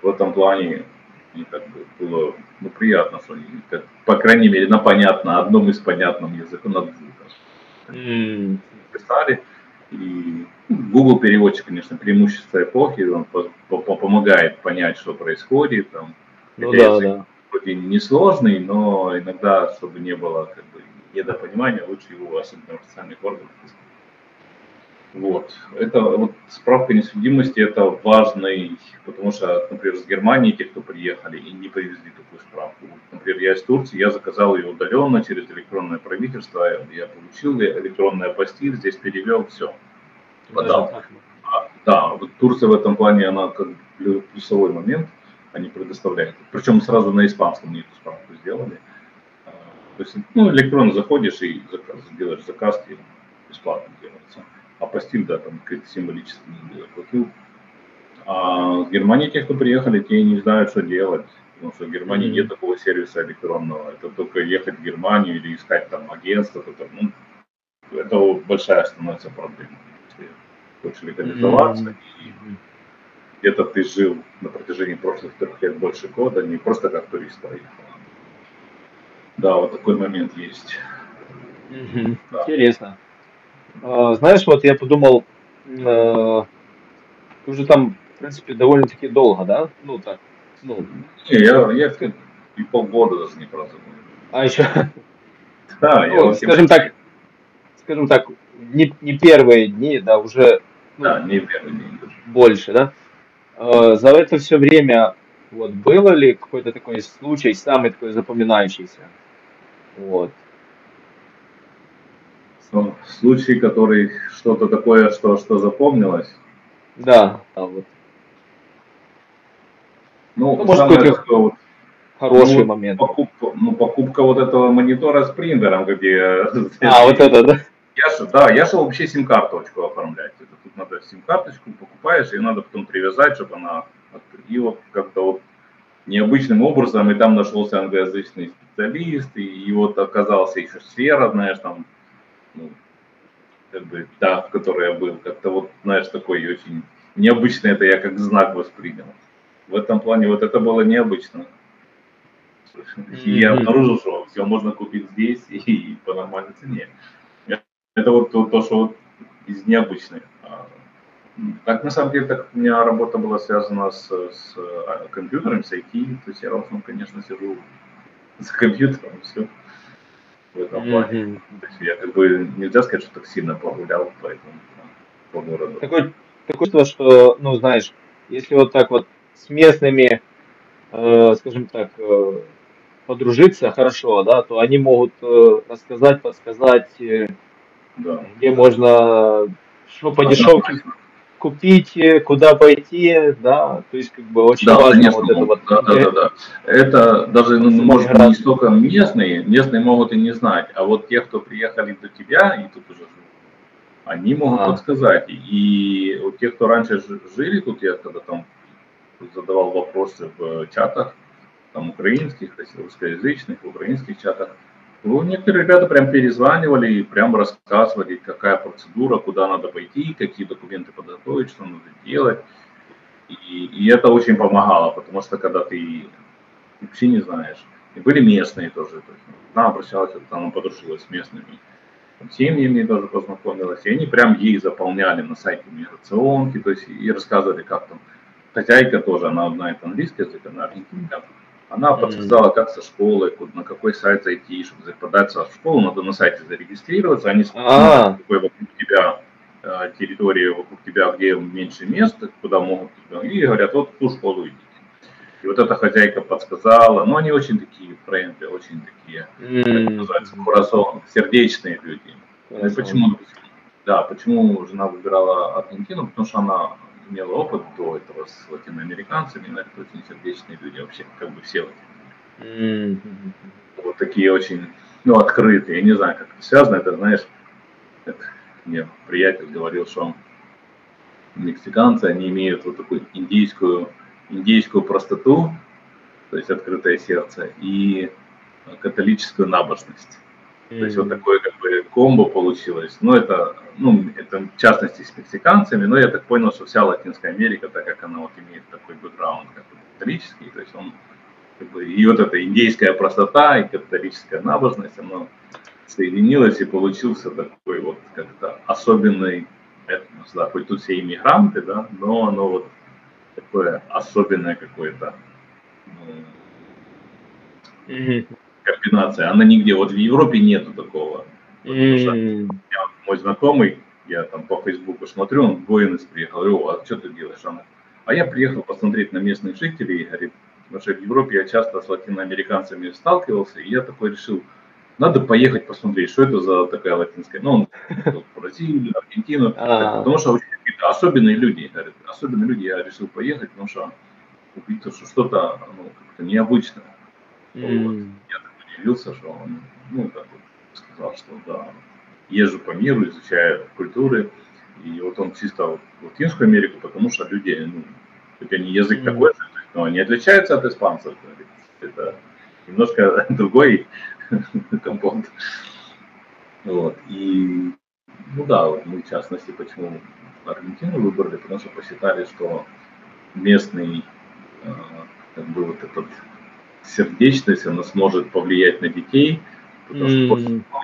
в этом плане мне как бы было, ну, приятно, что они, как, по крайней мере, на понятно, одном из понятном языком на двух писали. И Google переводчик, конечно, преимущество эпохи, он помогает понять, что происходит. Там, Ну да, да. Вроде несложный, но иногда, чтобы не было как бы недопонимания, лучше его особенно в официальных органах. Вот. Это вот справка о несудимости, это важный, потому что, например, с Германии те, кто приехали и не привезли такую справку. Например, я из Турции, я заказал ее удаленно через электронное правительство, я получил электронный апостиль, здесь перевел, все. Подал. Да, вот Турция в этом плане, она как плюсовой момент, они предоставляют. Причем сразу на испанском мне эту справку сделали. То есть, ну, электронно заходишь и делаешь заказ, и бесплатно делается. Апостиль, да, там какие-то символические деньги заплатил. А в Германии те, кто приехали, те не знают, что делать. Потому что в Германии нет такого сервиса электронного. Это только ехать в Германию или искать там агентство. Ну, это большая становится проблема. Если хочешь легализоваться где-то ты жил на протяжении прошлых 3 лет больше года, не просто как турист поехал. Да, вот такой момент есть. Да. Интересно. Знаешь, вот я подумал, ты уже там, в принципе, довольно-таки долго, да? Ну, так, ну, Не, я ска- и полгода даже не праздную. а еще, Да, я ну, вот скажем так, не первые дни, да, уже, да, ну, не первый день даже. больше, да? За это все время, вот, было ли какой-то такой случай, самый такой запоминающийся? Вот, Ну, случай, который что-то такое, что запомнилось. да, вот. Ну, Ну, может, самое какой-то такое вот, ну хороший вот момент. покупка вот этого монитора с принтером, где А, вот это, да? я шел вообще сим-карточку оформлять. Это тут надо сим-карточку покупаешь, ее надо потом привязать, чтобы она и вот как-то вот необычным образом, и там нашелся англоязычный специалист, и вот оказался еще сфера, знаешь, там, ну, как бы та, в которой я был, как-то вот, знаешь, такой очень необычный, это я как знак воспринял. В этом плане вот это было необычно. И я Мгм. обнаружил, что все можно купить здесь и по нормальной цене. Это вот то, что вот из необычных. Так, на самом деле, так у меня работа была связана с компьютером, с IT, то есть я в основном, конечно, сижу за компьютером, все в этом плане. Мгм. То есть я как бы, нельзя сказать, что так сильно погулял по этому, по городу. Такое чувство, что, ну, знаешь, если вот так вот с местными, скажем так, подружиться хорошо, да, то они могут рассказать, подсказать, Да. где можно что по дешевке Однозначно. купить, куда пойти, да, то есть как бы очень Да, важно конечно, вот это могут. вот Да, да, да, да. Это даже, ну, способ может, не интеграции. столько местные могут и не знать, а вот те, кто приехали до тебя и тут уже живут, они могут А, подсказать. И вот те, кто раньше жили тут, я когда там задавал вопросы в чатах, там украинских, русскоязычных, украинских чатах, ну, некоторые ребята прям перезванивали и прям рассказывали, какая процедура, куда надо пойти, какие документы подготовить, что надо делать. И это очень помогало, потому что когда ты вообще не знаешь, и были местные тоже, то есть она обращалась, она подружилась с местными семьями, тоже познакомилась, и они прям ей заполняли на сайте миграционки, то есть и рассказывали, как там. Хозяйка тоже, она знает английский язык, она аргентинка, она м, подсказала, как со школы, на какой сайт зайти, чтобы податься в школу, надо на сайте зарегистрироваться, они смотрят, а, какой вокруг тебя территория, вокруг тебя, где меньше мест, куда могут, и говорят, вот в ту школу идите. И вот эта хозяйка подсказала, ну они очень такие френдли, очень такие, как называется, мгм. курасон, сердечные люди. Ну и Круассан. почему, да, почему жена выбирала Аргентину, потому что она имела опыт до этого с латиноамериканцами, но это очень сердечные люди вообще, как бы все Мгм. вот такие очень, ну, открытые, я не знаю, как это связано, это, знаешь, как мне приятель говорил, что мексиканцы, они имеют вот такую индейскую простоту, то есть открытое сердце, и католическую набожность. То есть вот М, такое как бы комбо получилось. Это в частности с мексиканцами, но я так понял, что вся Латинская Америка, так как она вот имеет такой бэкграунд как бы католический, то есть он как бы, и вот эта индейская простота и католическая набожность, оно соединилось и получился такой вот как-то особенный этнос, да, хоть тут все иммигранты, да, но оно вот такое особенное какое-то ну, мгм. комбинация. Она нигде, вот в Европе нету такого. Потому что М, мой знакомый, я там по Фейсбуку смотрю, он в Буэнос приехал, говорю, а что ты делаешь? Он, а я приехал посмотреть на местных жителей, и говорит, потому что в Европе я часто с латиноамериканцами сталкивался, и я такой решил, надо поехать посмотреть, что это за такая латинская, ну, он ездил в Бразилию, Аргентину, говорит, а, потому что очень какие-то особенные люди, говорит, особенные люди, я решил поехать, потому что увидел, что что-то ну, как-то необычное. Вот. м, Я так удивился, что он, ну, так вот сказал, что да, езжу по миру, изучаю культуры, и вот он чисто вот в Латинскую Америку, потому что люди, ну, хоть они язык м, такой же, но они отличаются от испанцев, говорит. Это немножко другой компонент. Вот. И, ну да, вот мы в частности, почему Аргентину выбрали, потому что посчитали, что местный, э, как бы вот этот сердечность, она сможет повлиять на детей. Потому что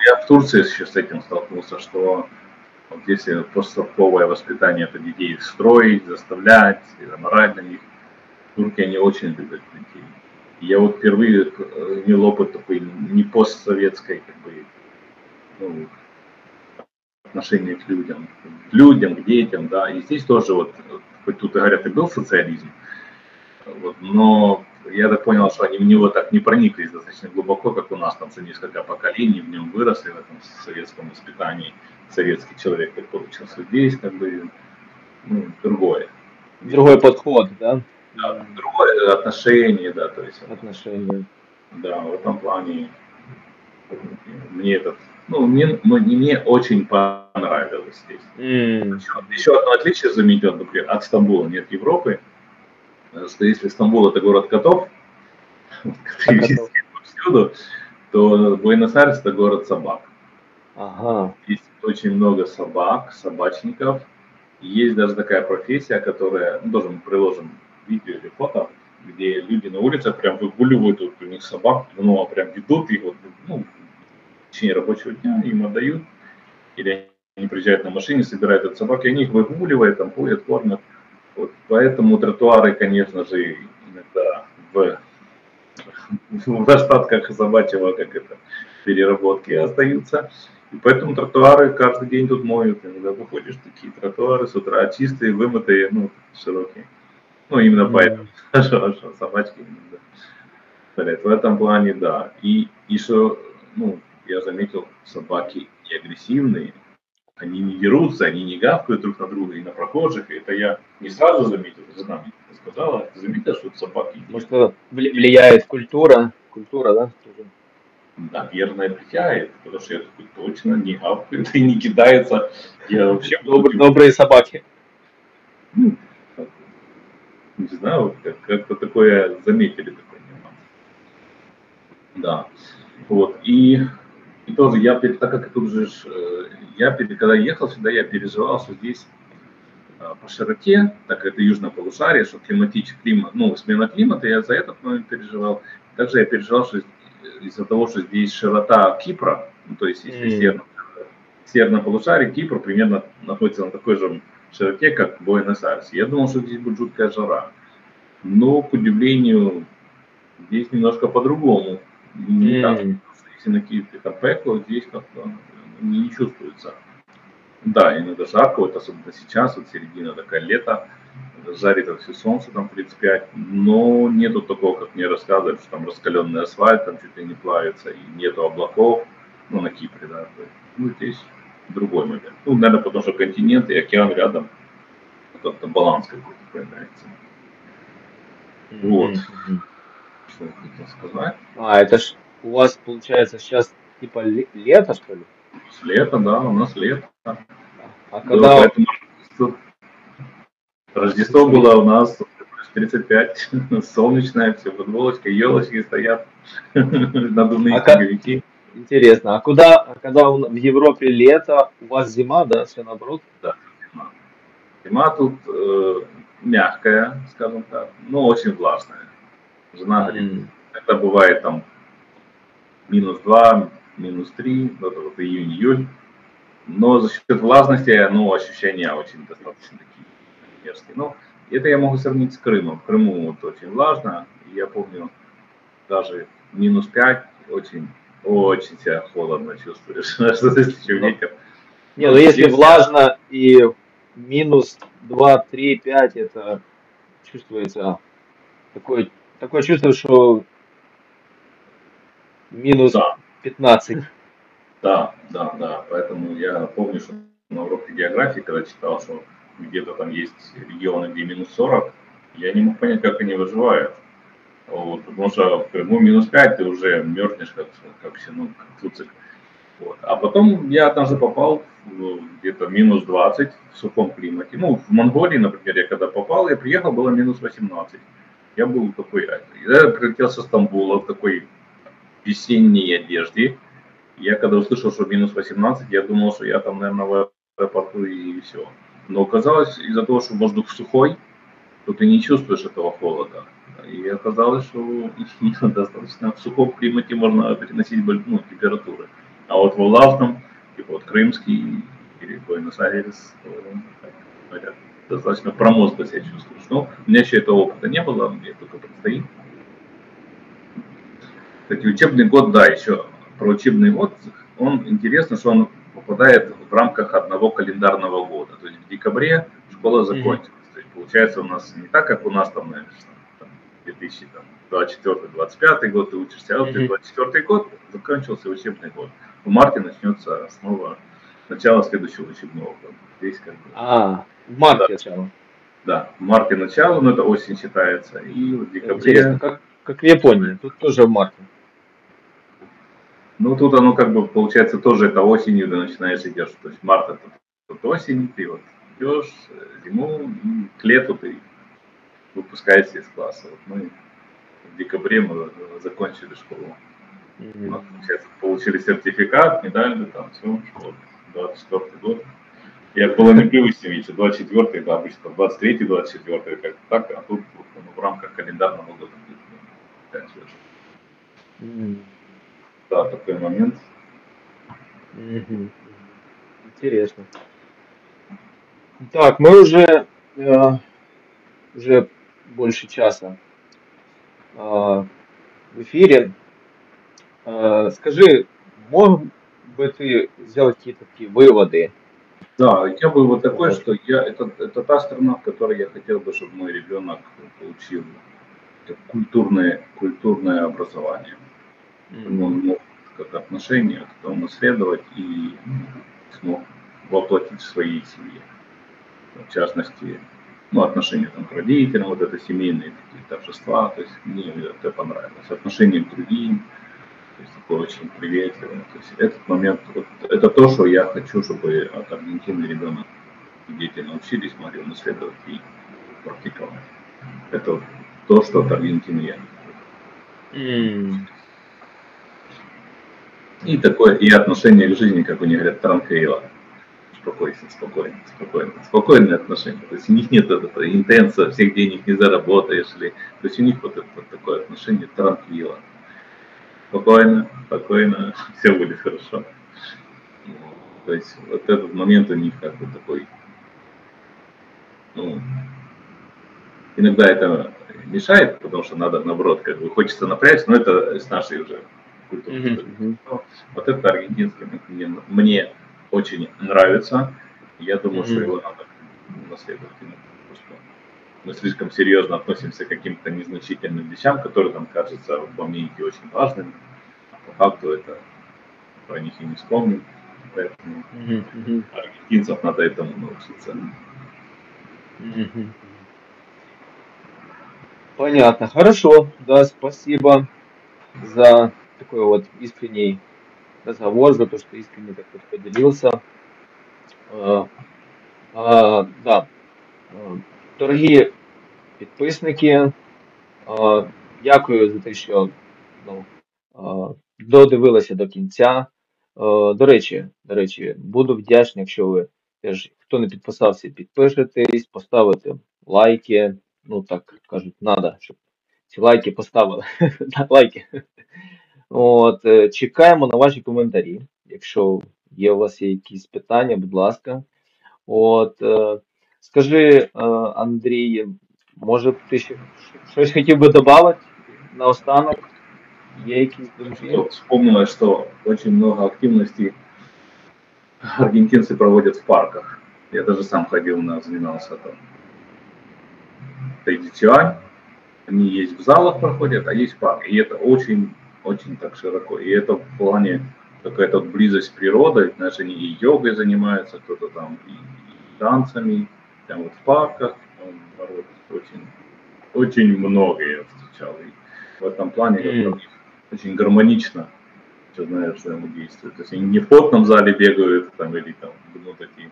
я в Турции еще с этим столкнулся, что вот если постсовковое воспитание, это детей строить, заставлять, мораль на них, турки, они очень любят детей. Я вот впервые имел опыт такой не постсоветской, как бы, ну, отношения к людям, к детям, да, и здесь тоже вот, хоть тут и говорят, и был социализм, вот, но я так понял, что они в него так не прониклись достаточно глубоко, как у нас там за несколько поколений в нем выросли, в этом советском воспитании, советский человек так получился. Здесь как бы другое. Другой подход, да? Да, другое отношение, да, то есть. Отношения. Да, в этом плане мне этот, мне очень понравилось здесь. Еще одно отличие заметил, например, от Стамбула, не от Европы, что если Стамбул это город котов, которые везде повсюду, то Буэнос-Айрес это город собак. Ага. Есть очень много собак, собачников. Есть даже такая профессия, которая, тоже мы приложим видео или фото, где люди на улицах прям выгуливают вот у них собак, а прям ведут их, вот, в течение рабочего дня им отдают, или они приезжают на машине, собирают от собак, и они их выгуливают, там ходят, кормят. Вот. Поэтому тротуары, конечно же, иногда в остатках собачьего, как это, переработки остаются. И поэтому тротуары каждый день тут моют. Иногда выходишь, такие тротуары с утра чистые, вымытые, широкие. Именно поэтому, что собачки иногда. В этом плане, да. И что, я заметил, собаки не агрессивные, они не дерутся, они не гавкают друг на друга и на прохожих. И это я не сразу заметил, жена мне сказала, ты заметил, что собаки... Может, влияет культура, да? Наверное, влияет, потому что я такой точно не гавкает и не кидается. Я вообще... Добрые собаки. Не знаю, как-то такое заметили, такой нюанс. Да. Вот. И тоже так как тут же, когда ехал сюда, я переживал, что здесь по широте, так как это южное полушарие, что смена климата, я за этот момент переживал. Также я переживал, что из-за того, что здесь широта Кипра, то есть если северное полушарие, Кипр примерно находится на такой же широте, как Буэнос-Айрес. Я думал, что здесь будет жуткая жара. Но, к удивлению, здесь немножко по-другому. Не так, если на Кипре там пекло, здесь как-то не чувствуется. Да, иногда жарко, вот особенно сейчас, вот середина такая лето, жарит во все солнце, там 35, но нету такого, как мне рассказывают, что там раскаленный асфальт, там чуть ли не плавится, и нету облаков, на Кипре, да. Здесь другой момент. Наверное, потому что континент и океан рядом, как-то баланс какой-то появляется. Вот. Что я хотел сказать? Это ж у вас, получается, сейчас типа лето, что ли? Лето, да, у нас лето. А когда... Поэтому Рождество было у нас 35, солнечное, все, футболочка, елочки стоят, надувные снеговики. Интересно, а когда в Европе лето, у вас зима, да, все наоборот? Да, зима. Зима тут мягкая, скажем так, но очень влажная. Жена говорит, это бывает там -2, -3, вот июнь-июль, но за счет влажности, ощущения очень достаточно такие мерзкие. Это я могу сравнить с Крымом. В Крыму вот очень влажно, я помню, даже -5 очень себя холодно чувствуешь, что если еще ветер. Если влажно и -2, 3, 5, это чувствуется такое чувство, что -15. Да, поэтому я помню, что на уроке географии, когда читал, что где-то там есть регионы, где -40, я не мог понять, как они выживают. Вот, потому что в Крыму -5, ты уже мерзнешь, как цуцик. Вот. А потом я однажды попал где-то -20 в сухом климате. В Монголии, например, я когда попал, я приехал, было -18. Я был такой, я прилетел со Стамбула в такой весенней одежде. Я когда услышал, что -18, я думал, что я там, наверное, в аэропорту и все. Но оказалось, из-за того, что воздух сухой, то ты не чувствуешь этого холода. И оказалось, что достаточно в сухом климате можно переносить температуры. А вот в влажном, типа вот крымский или Буэнос-Айрес, говорят, достаточно промозгло себя чувствуешь. Но у меня еще этого опыта не было, мне только предстоит. Кстати, учебный год, да, еще про учебный год, он интересно, что он попадает в рамках одного календарного года. То есть в декабре школа закончилась. То есть получается у нас не так, как у нас там, наверное, 2024-2025 год ты учишься, а вот 2024 год закончился учебный год. В марте начнется снова начало следующего учебного года. Здесь как бы... в марте начало. Да, в марте начало, но это осень считается, и в декабре... Интересно, как в Японии, тут тоже в марте. Ну, тут оно как бы получается тоже это осенью ты начинаешь идешь. То есть март это тут осень, ты вот идешь, зиму, и к лету ты выпускаешься из класса. Вот мы в декабре мы закончили школу. Вот, получается, получили сертификат, медаль, там все, вот, 24 год. Я было непривычно, видите, 24-й, да, обычно 23-й, 24-й, как так, а тут в рамках календарного года 5 лет. Да, такой момент. Интересно. Так, мы уже больше часа в эфире. Скажи, мог бы ты сделать какие-то такие выводы? Да, я был вот такой, что это та страна, в которой я хотел бы, чтобы мой ребенок получил культурное образование. Он мог как отношение к этому наследовать и смог воплотить в своей семье. В частности, отношения там, к родителям, вот это семейные такие торжества, то есть мне это понравилось. Отношение к другим, то есть такое очень приветливое. То есть этот момент, вот, это то, что я хочу, чтобы от Аргентины ребенок и дети научились, могли наследовать и практиковать. Это вот то, что от Аргентины я не хочу. И такое, и отношение к жизни, как у них говорят, транквила. Спокойные отношения. То есть у них нет этой интенса, всех денег не заработаешь. То есть у них вот это вот такое отношение транквила. Спокойно, все будет хорошо. То есть вот этот момент у них как бы такой, иногда это мешает, потому что надо, наоборот, как бы хочется напрячься, но это с нашей уже культурой. Вот это аргентинский мне очень нравится. Я думаю, что его надо наследовать. Потому что мы слишком серьезно относимся к каким-то незначительным вещам, которые нам кажутся в моменте очень важными. А по факту это про них и не вспомним. Поэтому аргентинцев надо этому научиться. Понятно, хорошо, да, спасибо за такой вот искренний разговор, за то, что искренне так вот поделился. Да, дорогі підписники, дякую за те, що додивилися до кінця. До речі, буду вдячний, якщо ви теж, хто не підписався, підпишетесь, поставите лайки. Ну, так кажуть, треба, щоб ці лайки поставили. Лайки. От, чекаємо на ваші коментарі. Якщо у вас є якісь питання, будь ласка. От, скажи, Андрій, може ти ще щось хотів би додати наостанок? Є якісь думки? Вспомнилось, что очень много активностей аргентинцы проводят в парках. Я даже сам ходил, занимался там тайцюань. Они есть в залах проходят, а есть в парке. И это очень так широко. И это в плане какая-то близость с природой. Знаешь, они и йогой занимаются, кто-то там и танцами. Прямо вот в парках. Очень много я встречал. И в этом плане очень гармонично, что знаешь, взаимодействуют. То есть они не в потном зале бегают там, или там, такие.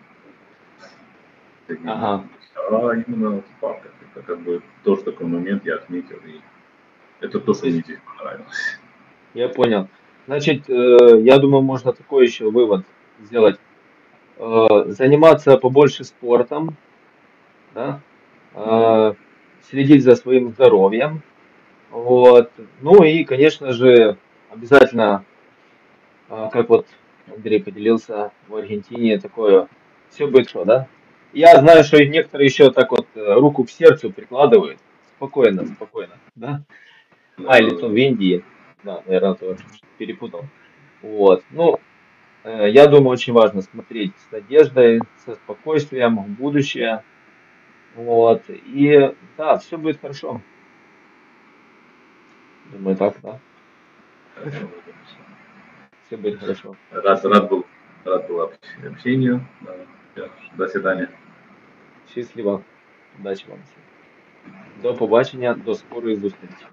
А именно в парках. Это как бы тоже такой момент я отметил. И это то, что мне здесь понравилось. Я понял. Значит, я думаю, можно такой еще вывод сделать. Заниматься побольше спортом, да? следить за своим здоровьем. Вот. Ну и, конечно же, обязательно, как вот Андрей поделился в Аргентине, такое, все будет что, да? Я знаю, что некоторые еще так вот руку к сердцу прикладывают. Спокойно, спокойно, да? Да, А, или да, то да. в Индии. Да, наверное, тоже перепутал. Вот. Ну, я думаю, очень важно смотреть с надеждой, со спокойствием в будущее. Вот. И да, все будет хорошо. Думаю, так, да. Хорошо, хорошо. Все будет хорошо. Рад был общению. Да. Всё, до свидания. Щасливо. Удачі вам всім. До побачення, до скорої зустрічі.